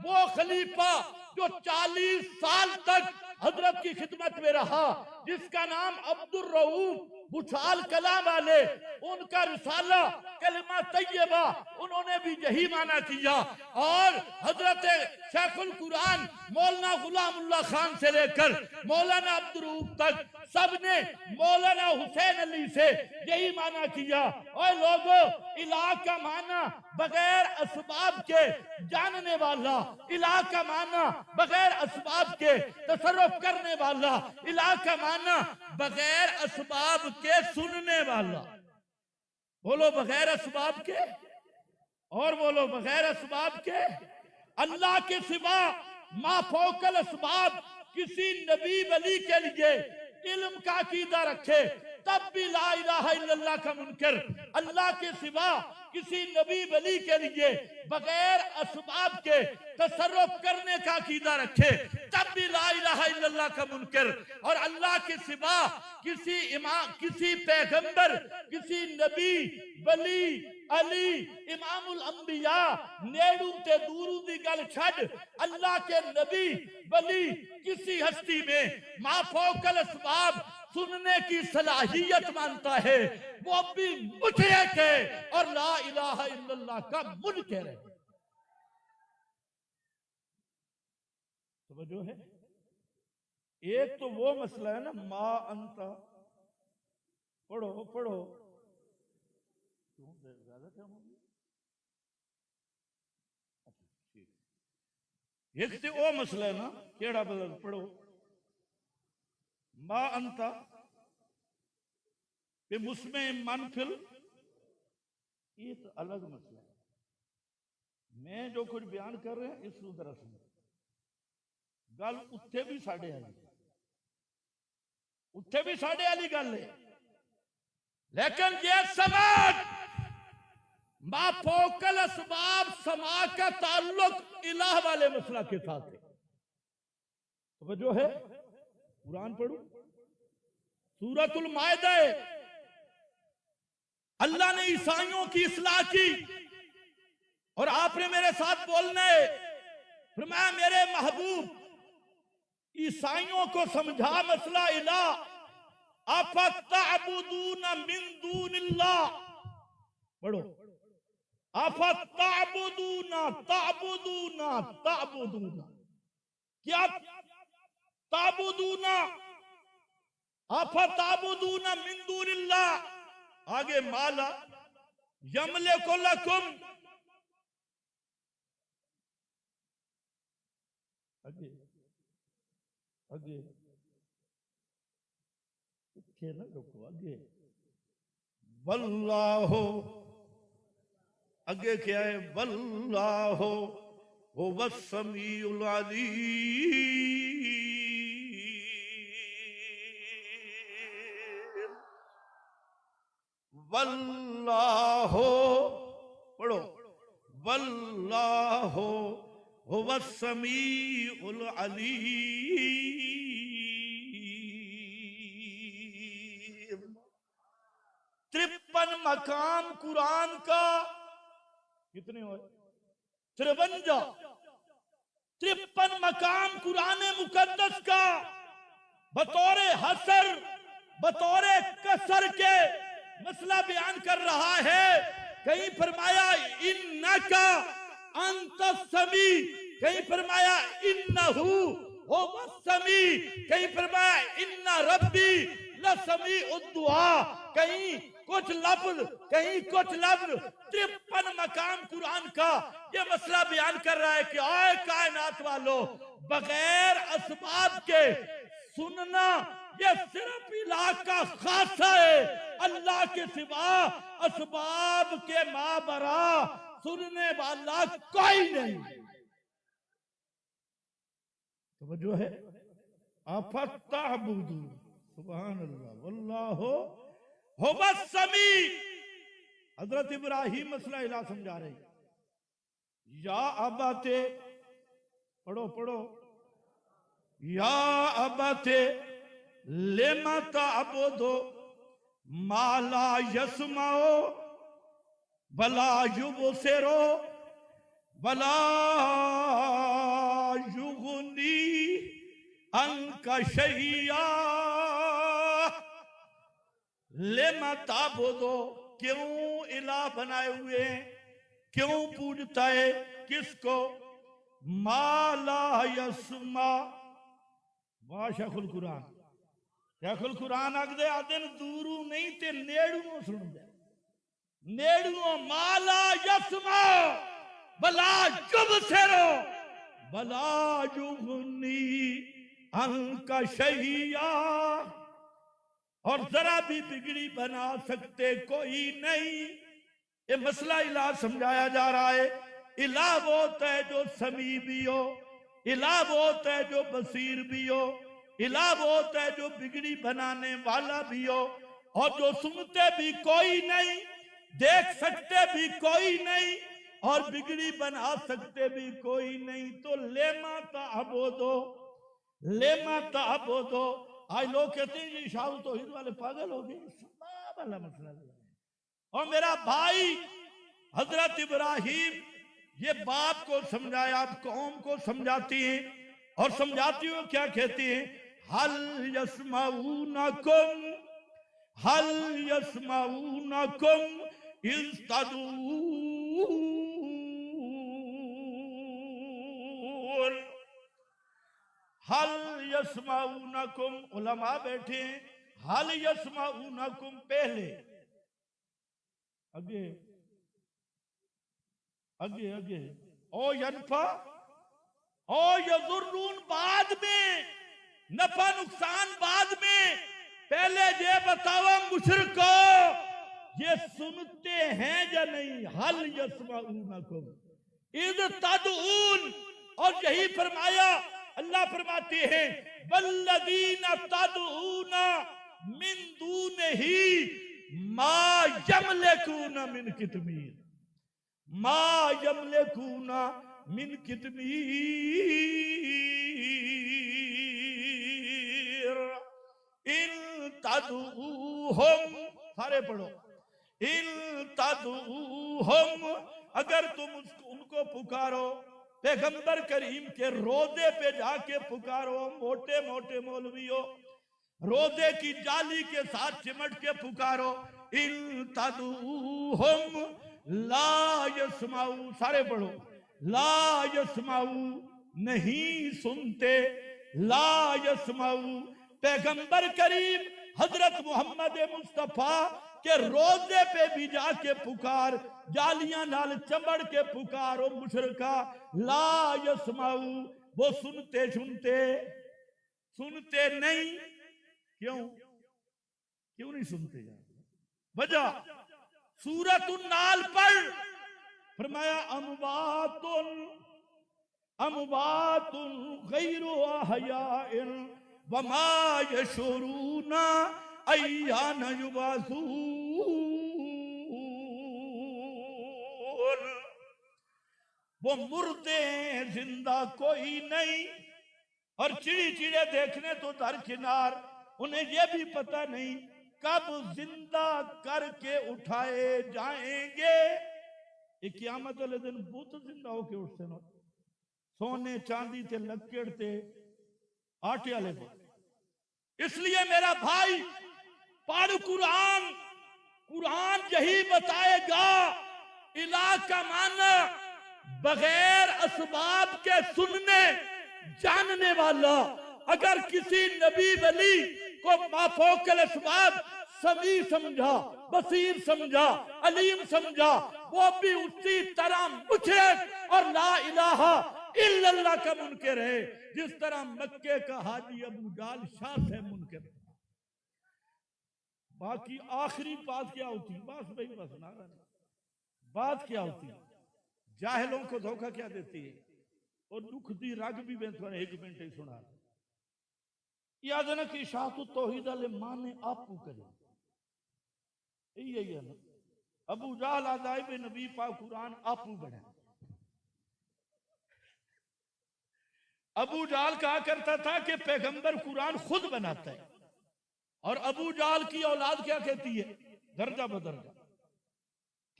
وہ خلیفہ جو 40 سال تک حضرت کی خدمت میں رہا، جس کا نام عبد الرؤوف بچھال کلام والے، ان کا رسالہ کلمہ طیبہ انہوں نے بھی یہی معنی کیا. اور حضرت شیخ القرآن مولانا غلام اللہ خان سے لے کر مولانا عبد الرؤوف تک سب نے مولانا حسین علی سے یہی معنی کیا. اور لوگوں، الہ کا معنی بغیر اسباب کے جاننے والا، الہ کا معنی بغیر اسباب کے تصرف کرنے والا، الہ کا معنی بغیر اسباب کے سننے والا. بولو بغیر اسباب کے، اور بولو بغیر اسباب کے. اللہ کے سوا ما فوق الاسباب کسی نبی ولی کے لیے علم کا عقیدہ رکھے تب بھی لا الہ الا اللہ کا منکر. اللہ کے سوا کسی نبی ولی کے لیے بغیر اسباب کے تصرف کرنے کا عقیدہ رکھے تب بھی لا الہ الا اللہ کا منکر. اور اللہ کے سوا کسی امام، کسی پیغمبر، کسی نبی ولی علی امام الانبیاء نیڑوں تے دوروں دی گل چھڈ، اللہ کے نبی ولی کسی ہستی میں ما فوق الاسباب سننے کی صلاحیت مانتا ہے وہ بھی مشرک ہے اور لا الہ الا اللہ کا منکر ہے. توجہ ہے؟ ایک تو وہ مسئلہ ہے نا ما انتا، پڑھو پڑھو، کیوں زیادہ کیا ہوگی؟ ایک تو وہ مسئلہ ہے نا، کیڑا بدل پڑھو ما انتا بمسمع من فل، یہ تو الگ مسئلہ ہے. میں جو کچھ بیان کر رہے ہیں اس کو ذرا سنو. گل اتھے بھی ساڑھے آئی، اتھے بھی ساڑھے آلی گل ہے، لیکن یہ سمجھ ما فوق الاسباب سما کا تعلق الہ والے مسئلہ کے ساتھ ہے. توجہ ہے؟ قرآن پڑھو سورۃ المائدہ. اللہ نے عیسائیوں کی اصلاح کی اور آپ نے میرے ساتھ بولنا ہے. فرمایا میرے محبوب عیسائیوں کو سمجھا مسئلہ الہ. افتعبدون من دون اللہ، پڑھو افتعبدون تعبدون تعبدون، کیا تعبدون؟ افتعبدون من دون اللہ. آگے مالا یملک لکم، آگے آگے اٹھے نہ رکو، آگے واللہ، آگے کیا ہے؟ واللہ هو السمیع العلیم. واللہ، پڑھو واللہ هو السمیع العلیم. 53 مقام قرآن کا کتنے ہوئے؟ 53. 53 مقام قرآن مقدس کا بطور حصر، بطور کسر کے مسئلہ بیان کر رہا ہے. کہیں فرمایا انکا انت السمیع، کہیں فرمایا انہو هو السمیع، کہیں فرمایا ان ربی لسمیع الدعاء، کہیں کچھ لفظ کہیں کچھ لفظ. 53 مقام قرآن کا یہ مسئلہ بیان کر رہا ہے کہ اے کائنات والو، بغیر اسباب کے سننا یہ صرف الہ کا خاصہ ہے. اللہ کے سوا اسباب کے مابرا سننے والا کوئی نہیں. توجہ ہے؟ افتعبدون، سبحان اللہ واللہ هو السمیع. حضرت ابراہیم مسئلہ الہ سمجھا رہے ہیں. یا ابت پڑھو پڑھو یا ابت لم تعبد ما لا يسمع ولا يبصر ولا يغني عنك شيئا. لم تعبد کیوں الہ بنائے ہوئے ہیں, کیوں پوجتا ہے, کس کو؟ ما لا یسمع. واہ شیخ القرآن, شیخ القرآن آگدے آدن دورو نہیں تے نیڑوں سن دے, نیڑوں. ما لا یسمع بلا یبصر بلا یغنی عنک شیئا. اور ذرا بھی بگڑی بنا سکتے کوئی نہیں. یہ مسئلہ الہ سمجھایا جا رہا ہے. الہ وہ ہوتا ہے جو سمیع بھی ہو, الہ وہ ہوتا ہے جو بصیر بھی ہو, الہ وہ ہوتا ہے جو بگڑی بنانے والا بھی ہو, اور جو سنتے بھی کوئی نہیں, دیکھ سکتے بھی کوئی نہیں, اور بگڑی بنا سکتے بھی کوئی نہیں. تو لیما تعبدو, لیما تعبدو. آج لوگ کہتے ہیں یہ شاہ توحید والے پاگل ہو گئے, سباب اللہ مسئلہ ہے. اور میرا بھائی حضرت ابراہیم یہ باپ کو سمجھایا, آپ قوم کو سمجھاتی ہیں, اور سمجھاتی ہوں کیا کہتی ہیں؟ حل یسمعونکم حل یسمعونکم اذ تدعون. حل یسمعونکم, علماء بیٹھے ہیں, حل یسمعونکم پہلے, اگے اگے اگے, او ینفع او یضرون بعد میں, نفع نقصان بعد میں. پہلے یہ بتاؤ مشرکو یہ سنتے ہیں یا نہیں؟ حل یسمعونکم اذ تدعون. اور یہی فرمایا, اللہ فرماتے ہیں والذین تدعون من دونہ ما یملکون من قطمیر, ما یملکون من قطمیر. ان تدعوہم, سارے پڑھو, ان تدعوہم, اگر تم ان کو پکارو, پیغمبر کریم کے روضے پہ جا کے پکارو, موٹے موٹے مولویوں روضے کی جالی کے ساتھ چمٹ کے پکارو, ان تدعوہم لا یسمعو, سارے پڑھو, لا یسمعو نہیں سنتے, لا یسمعو. پیغمبر کریم حضرت محمد مصطفیٰ کہ روضے پہ بھی جا کے پکار, جالیاں نال چمڑ کے پکارو مشرکا, لا یسمعو, وہ سنتے سنتے نہیں. کیوں نہیں سنتے؟ وجہ سورۃ النال پڑھ, فرمایا اموات غیر احیاء وما یشعرون ایان یبعثون. وہ مردے ہیں, زندہ کوئی نہیں. اور چڑی چڑے دیکھنے تو درکنار, انہیں یہ بھی پتہ نہیں کب زندہ کر کے اٹھائے جائیں گے. ایک قیامت والے دن بت زندہ ہو کے اٹھتے نا, سونے چاندی تے لکڑ تے آٹے والے کو. اس لیے میرا بھائی پڑھ قرآن, قرآن یہی بتائے گا الہ کا معنی بغیر اسباب کے سننے جاننے والا. اگر کسی نبی ولی کو مافوق الاسباب سمیع سمجھا, بصیر سمجھا, علیم سمجھا, وہ بھی اسی طرح مشرک اور لا الہ الا اللہ کا منکر ہے جس طرح مکے کا حاجی ابو جال شاہ سے منکر. باقی آخری بات کیا ہوتی ہے؟ بس بھائی بس نارا نہیں. بات کیا ہوتی ہے؟ جاہلوں کو دھوکہ کیا دیتی ہے؟ اور دکھ دی رگ بھی میں تھوڑا ایک منٹ ہی سنا. یاد ہے نا کہ اشاعت التوحید والے مانے آپو کرے یہی ہے نا. ابو جہل عذائب نبی پاک قرآن آپو بنے. ابو جہل کہا کرتا تھا کہ پیغمبر قرآن خود بناتا ہے، اور ابو جہل کی اولاد کیا کہتی ہے درجہ بدرجہ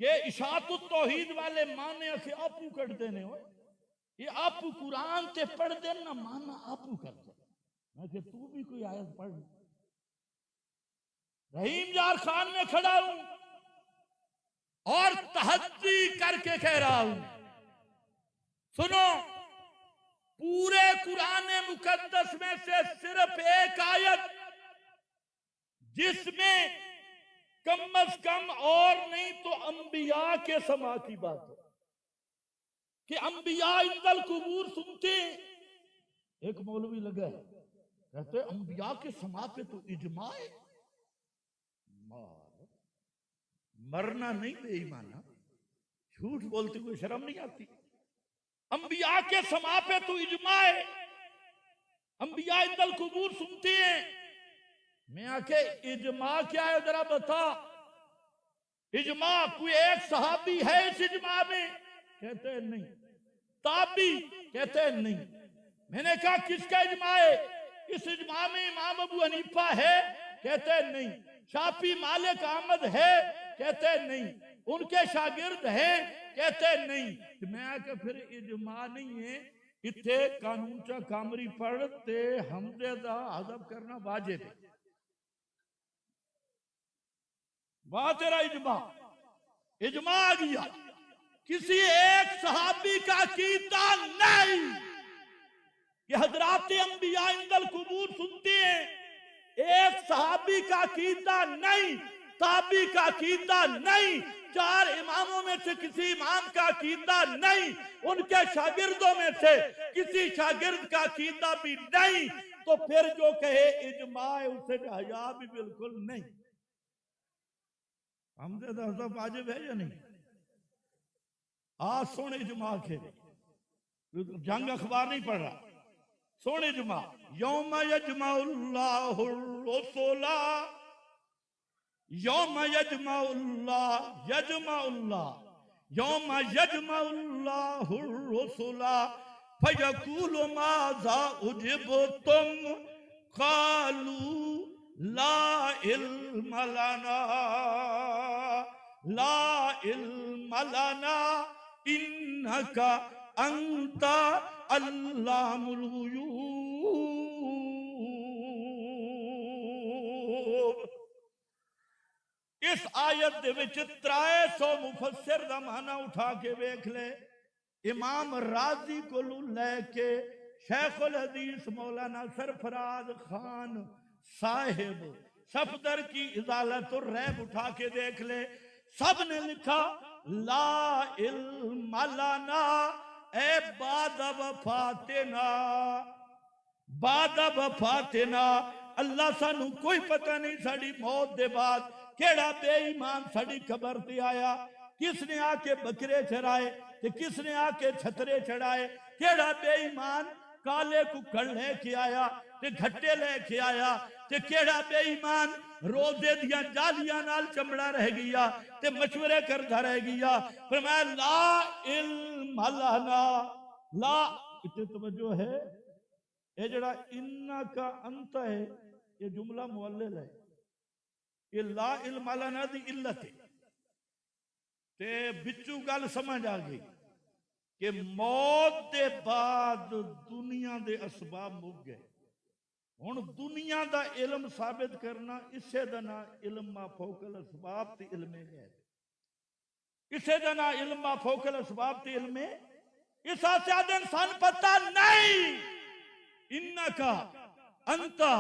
کہ اشاعت التوحید والے مانے سے آپو کر دینے ہو. یہ آپو قرآن تے پڑھ دینا مانا آپو کر دے. میں کہ تو بھی کوئی آیت پڑھ. رحیم یار خان میں کھڑا ہوں اور تحدی کر کے کہہ رہا ہوں، سنو پورے قرآن مقدس میں سے صرف ایک آیت جس میں کم از کم اور نہیں تو انبیاء کے سما کی بات ہے کہ انبیاء عند القبور سنتے ہیں. ایک مولوی لگا ہے کہتے ہیں انبیاء کے سما پہ تو اجماع ہے. مرنا نہیں بے ایمانا، جھوٹ بولتے کوئی شرم نہیں آتی. انبیاء کے سما پہ تو اجماع ہے، انبیاء عند القبور سنتے ہیں. میں آکے اجماع کیا ہے ذرا بتا. اجماع کوئی ایک صحابی ہے اس اجماع میں؟ کہتے ہیں نہیں. تابعی؟ کہتے ہیں نہیں. میں نے کہا کس کا اجماع ہے؟ اس اجماع میں امام ابو حنیفہ ہے؟ کہتے ہیں نہیں. شافعی مالک احمد ہے؟ کہتے ہیں نہیں. ان کے شاگرد ہیں؟ کہتے ہیں نہیں. میں آکے پھر اجماع نہیں ہے اتھے قانون چا کامری پڑھتے حمزے دا حذف کرنا واجب ہے. وہاں تیرا اجماع آ گیا. کسی ایک صحابی کا عقیدہ نہیں کہ حضرات انبیاء عند القبور سنتے ہیں. ایک صحابی کا عقیدہ نہیں، تابعی کا عقیدہ نہیں، چار اماموں میں سے کسی امام کا عقیدہ نہیں، ان کے شاگردوں میں سے کسی شاگرد کا عقیدہ بھی نہیں. تو پھر جو کہے اجماع ہے اسے حیا بھی بالکل نہیں. حمزہ دا حذف واجب ہے یا نہیں؟ آج سونے اجماع کے جنگ اخبار نہیں پڑھ رہا. سونے اجماع یوم یجمع اللہ الرسل، یوم یجمع اللہ یوم یجمع اللہ الرسل فیقول ماذا اجبتم قالوا لا علم لنا انک انت علام الغیوب. اس آیت دے وچ 300 مفسر دا معنی اٹھا کے دیکھ لے. امام راضی کو لے کے شیخ الحدیث مولانا سرفراز خان صاحب صفدر کی ازالت الریب اٹھا کے دیکھ لے. سب نے لکھا لا علم لنا اے بعد وفاتنا اللہ سانو کوئی پتہ نہیں ساڑی موت دے بعد کیڑا بے ایمان ساڑی قبر تے آیا، کس نے آ کے بکرے چرائے تے کس نے آ کے چھترے چڑھائے، کیڑا بے ایمان کالے ککڑ لے کے آیا تے گھٹے لے کے آیا تے کیڑا بے ایمان روزے دیا جالیاں نال چمڑا رہ گیا تے مشورے کرتا رہ گیا. فرمایا لا علم لنا. لا اتنے توجہ ہے، یہ جڑا انکا انت ہے یہ جملہ معلل ہے. یہ لا علم لنا دی علت ہے تے بچو گل سمجھ آ گئی کہ موت دے بعد دنیا دے اسباب مک گئے. ہن دنیا دا علم ثابت کرنا اسے دنا علم ما فوق الاسباب تے علم غیب. اسے دنا علم ما فوق الاسباب تے علم اس آسیاد انسان پتہ نہیں. انکا انتا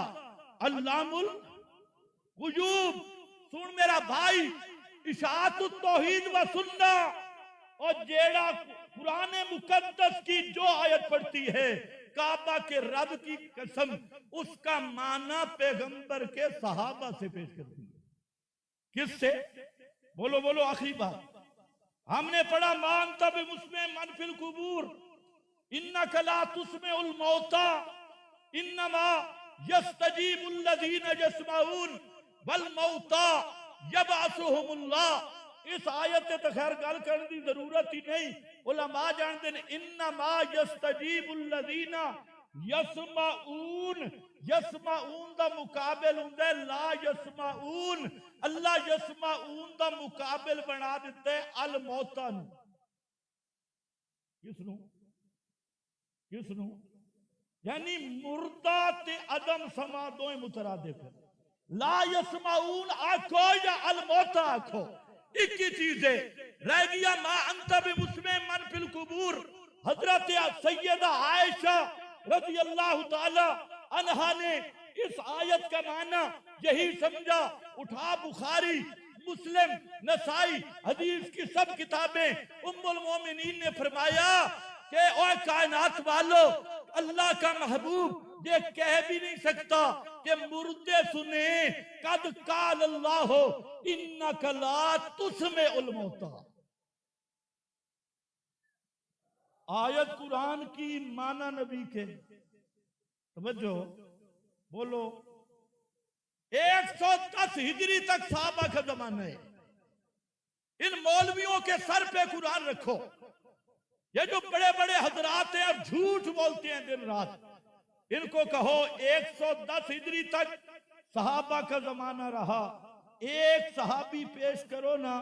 علام الغیوب. سن میرا بھائی، اشاعت التوحید و سنہ اور جیڑا قرآن مقدس کی جو آیت پڑھتی ہے کعبہ کے رب کی قسم اس کا معنی پیغمبر کے صحابہ سے پیش کرتی ہے. کس سے؟ بولو بولو آخری بات. ہم نے پڑھا مان تب مسمع من فی القبور انک لا تسمع الموتى انما یستجیب الذین یسمعون والموتى یبعثهم اللہ۔ اس آیت تے خیر گل کرنے دی ضرورت ہی نہیں، علماء جانتے ہیں انما یستجیب الذین یسمعون، یسمعون دا مقابل ہوندا ہے لا یسمعون، اللہ یسمعون دا مقابل بنا دیتا ہے الموتى نو۔ کس نو؟ کس نو؟ یعنی مردہ تے عدم سما دوئیں مترادف ہے۔ لا یسمعون آکھو یا الموتى آکھو، ایک ہی چیز ہے۔ رہ گیا ما انت بمسمع من فی القبور۔ حضرت سیدہ عائشہ رضی اللہ تعالی عنہا نے اس آیت کا معنی یہی سمجھا، اٹھا بخاری مسلم نسائی حدیث کی سب کتابیں، ام المومنین نے فرمایا کہ اوہ کائنات والو، اللہ کا محبوب یہ کہہ بھی نہیں سکتا کہ مردے سنیں قد قال اللہ انک لا تسمع الموتى۔ آیت قرآن کی معنی نبی کے، توجہ بولو، 110 ہجری تک صحابہ کا زمانہ ہے۔ ان مولویوں کے سر پہ قرآن رکھو، یہ جو بڑے بڑے حضرات ہیں اور جھوٹ بولتے ہیں دن رات، ان کو کہو 110 ہجری تک صحابہ کا زمانہ رہا، ایک صحابی پیش کرو نا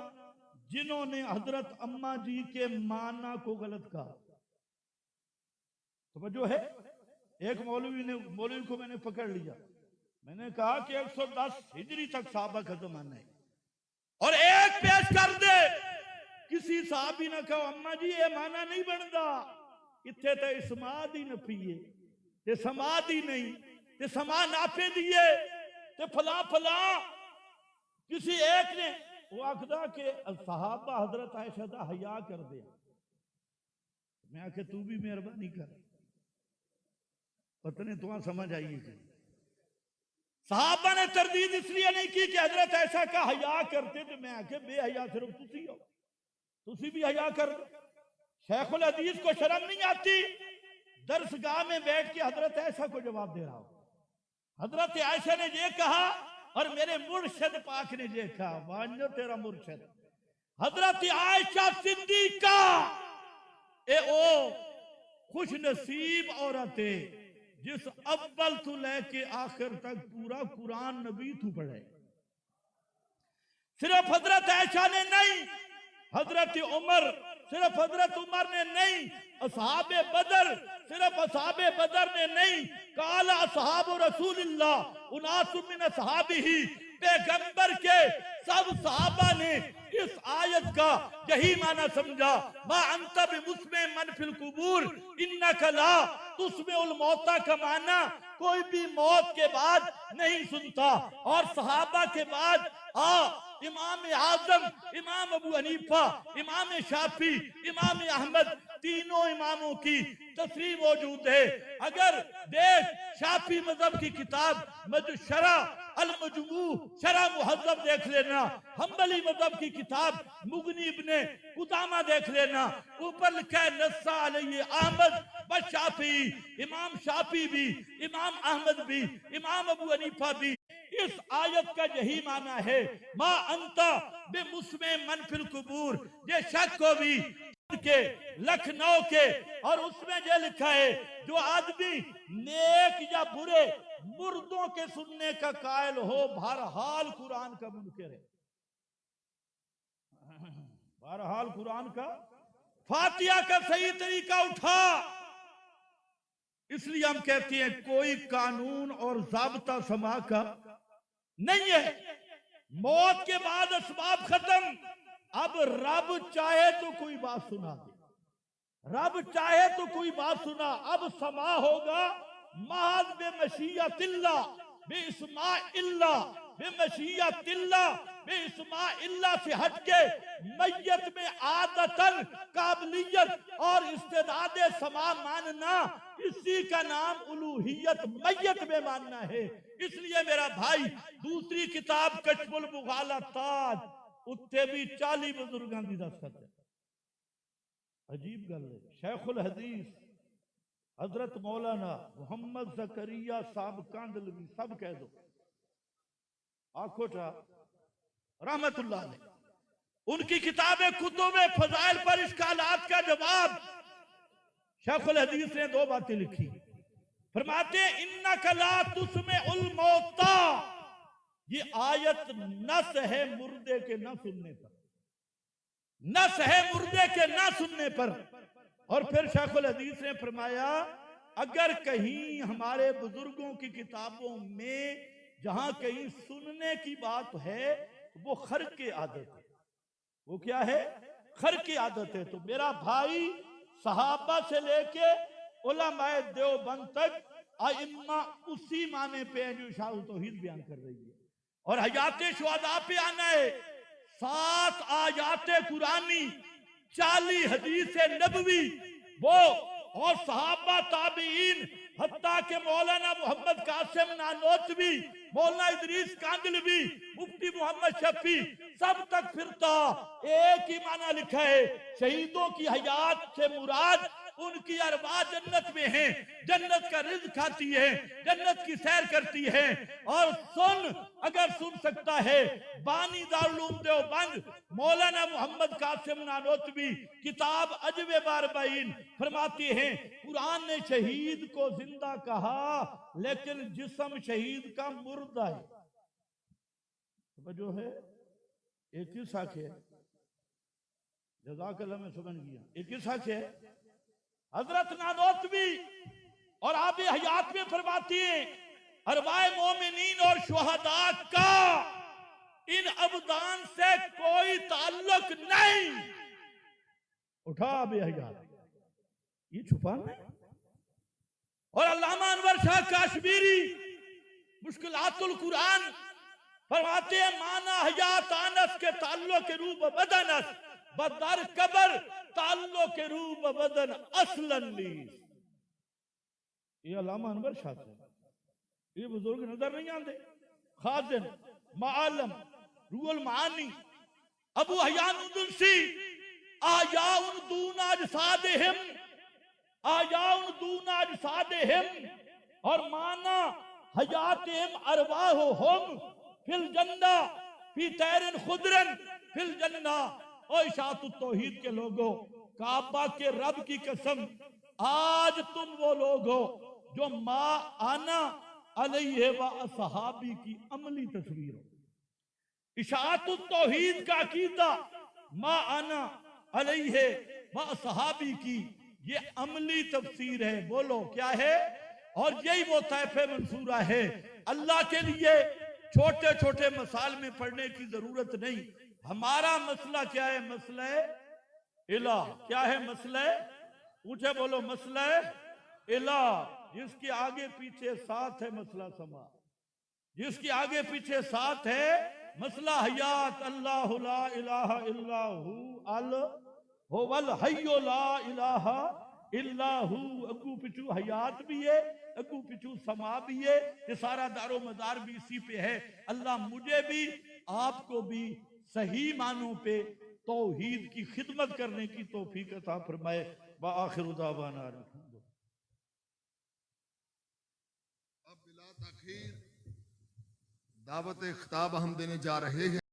جنہوں نے حضرت اماں جی کے معنی کو غلط کہا۔ توجہ ہے؟ ایک مولوی کو میں نے پکڑ لیا، میں نے کہا کہ 110 ہجری تک صحابہ کا زمانہ ہے، اور ایک پیش کر دے، کسی صحابی نہ کہو اماں جی یہ معنی نہیں بندا، اتھے تے اسماد ہی نہ پیئے، تے سماد ہی نہیں، تے سما ناپے دیئے، تے فلاں فلاں، کسی ایک نے وہ آکھدا کہ صحابہ حضرت عائشہ دا حیا کر دے، میں آکھے تو بھی مہربانی کر، پتہ نہیں تمہیں سمجھ آئیے کہ صحابہ نے تردید اس لیے نہیں کی کہ حضرت عائشہ کا حیا کرتے، تو میں آکھے بے حیا صرف تسی ہو، تسی بھی حیا کر دو۔ شیخ الحدیث کو شرم نہیں آتی درسگاہ میں بیٹھ کے حضرت عائشہ کو جواب دے رہا ہو۔ حضرت عائشہ نے یہ کہا اور میرے مرشد پاک نے یہ کہا، وانجو تیرا مرشد حضرت عائشہ صدیقہ، اے او خوش نصیب عورت ہے جس اول تو لے کے آخر تک پورا قرآن نبی تو پڑھے۔ صرف حضرت عائشہ نے نہیں، حضرت عمر، صرف حضرت عمر نے نہیں، اصحاب بدر، صرف اصحاب بدر نے نہیں، قال اصحاب رسول اللہ اناس من اصحابہ، پیغمبر کے سب صحابہ نے اس آیت کا یہی معنی سمجھا، ما انت بمسمع من فی القبور انک لا تسمع الموتى کا معنی کوئی بھی موت کے بعد نہیں سنتا، اور صحابہ کے بعد امام اعظم، امام ابو حنیفہ، امام شافعی، امام احمد، تینوں اماموں کی تصریح موجود ہے۔ اگر دیکھ شافعی مذہب کی کتاب شرح المجموع، شرح مہذب دیکھ لینا، حنبلی مذہب کی کتاب مغنی ابن قدامہ دیکھ لینا، اوپر لکھا ہے نص علیہ احمد والشافعی، امام شافعی بھی، امام احمد بھی، امام ابو حنیفہ بھی۔ اس آیت کا یہی معنی ہے، ما انت بمسمع من فی القبور۔ یہ شک کو بھی کے لکھنؤ کے، اور اس میں یہ لکھا ہے جو آدمی نیک یا برے مردوں کے سننے کا قائل ہو بہرحال قرآن کا منکر ہے، بہرحال قرآن کا، فاتحہ کا صحیح طریقہ اٹھا۔ اس لیے ہم کہتے ہیں کوئی قانون اور ضابطہ سما کا نہیں ہے، موت کے بعد اسباب ختم۔ اب رب چاہے تو کوئی بات سنا دے، رب چاہے تو کوئی بات سنا۔ اب سما ہوگا محض بے مشیت اللہ، بے اسماء اللہ، بے مشیت اللہ، بے اسماء اللہ سے ہٹ کے میت میں عادتاً قابلیت اور استعداد سما ماننا، اسی کا نام الوہیت میت میں ماننا ہے۔ اس لیے میرا بھائی دوسری کتاب کشف المغالطات، اتنے بھی 40 بزرگان دی دستخط ہے۔ عجیب گل ہے، شیخ الحدیث حضرت مولانا محمد زکریا صاحب کاندلوی سب کہہ دو آکھوٹا رحمت اللہ علیہ، ان کی کتاب کتب فضائل پر اشکالات کا جواب شیخ الحدیث نے 2 باتیں لکھی. فرماتے ہیں انک لا تسمع الموتى، یہ آیت نص ہے مردے کے نہ سننے پر، نص ہے مردے کے نہ سننے پر. اور پھر شیخ الحدیث نے فرمایا اگر کہیں ہمارے بزرگوں کی کتابوں میں جہاں کہیں سننے کی بات ہے وہ خرق کی عادت ہے. وہ کیا ہے؟ خرق کی عادت ہے. تو میرا بھائی صحابہ سے لے کے علماء دیوبند تک ائمہ اسی معنی پہ ہیں جو اشاعۃ التوحید بیان کر رہی ہے. اور حیات شہداء پہ آنا ہے. 7 آیات قرآنی، 40 حدیث نبوی، وہ اور صحابہ تابعین، حتیٰ کہ مولانا محمد قاسم نانوتوی، مولانا ادریس کاندلوی، مفتی محمد شفیع سب تک پھرتا ایک ہی معنی لکھا ہے. شہیدوں کی حیات سے مراد ان کی ارواح جنت میں ہیں، جنت کا رزق کھاتی ہے، جنت کی سیر کرتی ہے. اور اگر سن سکتا ہے بانی دارالعلوم دیوبند مولانا محمد قاسم نانوتوی کتاب عجب باربعین فرماتے ہیں قرآن نے شہید کو زندہ کہا لیکن جسم شہید کا مردہ ہے. جو ہے ایک ہی ساکھ ہے. جزاک اللہ میں سمجھ گیا. ایک ہی ساکھ ہے. حضرت نانوتوی اور آب حیات میں فرماتی ہیں ارواح مومنین اور شہداء کا ان ابدان سے کوئی تعلق نہیں. اٹھا آب حیات، یہ چھپانا ہے. اور علامہ انور شاہ کاشمیری مشکلات القرآن فرماتے ہیں مانا حیات آنس کے تعلق کے روح بدنس بدر قبر تعلق کے روح بدن اصلاً لیس. یہ علامہ انور شاہ سے یہ بزرگ نظر نہیں آتے. خازن معالم روح المعانی ابو حیان اندلسی آیاؤن دون اجسادہم، آیاؤن دون اجسادہم، اور مانا حیاتہم ارواحہم فی الجنہ فی طیر خضر فی الجنہ. اور اشاعت التوحید کے لوگوں کعبہ کے رب کی قسم آج تم وہ لوگ ہو جو ما آنا علیہ و اصحابی کی عملی تصویر ہو. اشاعت التوحید کا عقیدہ ما آنا علیہ و اصحابی کی یہ عملی تفسیر ہے. بولو کیا ہے؟ اور یہی وہ طیف منصورہ ہے. اللہ کے لیے چھوٹے چھوٹے مسائل میں پڑھنے کی ضرورت نہیں. ہمارا مسئلہ کیا ہے؟ مسئلہ الہ. کیا ہے مسئلہ؟ اونچے بولو مسئلہ الہ. جس کے آگے پیچھے ساتھ ہے مسئلہ سما، جس کے آگے پیچھے ساتھ ہے مسئلہ حیات. اللہ لا الہ الا هو الحی لا الہ الا ہو. اگو پچھو حیات بھی ہے، اگو پچھو سما بھی ہے. یہ سارا دار و مدار بھی اسی پہ ہے. اللہ مجھے بھی آپ کو بھی صحیح معنوں پہ توحید کی خدمت کرنے کی توفیق عطا فرمائے. وآخر دعوانا الحمدللہ. اب بلا تاخیر دعوت خطاب ہم دینے جا رہے ہیں.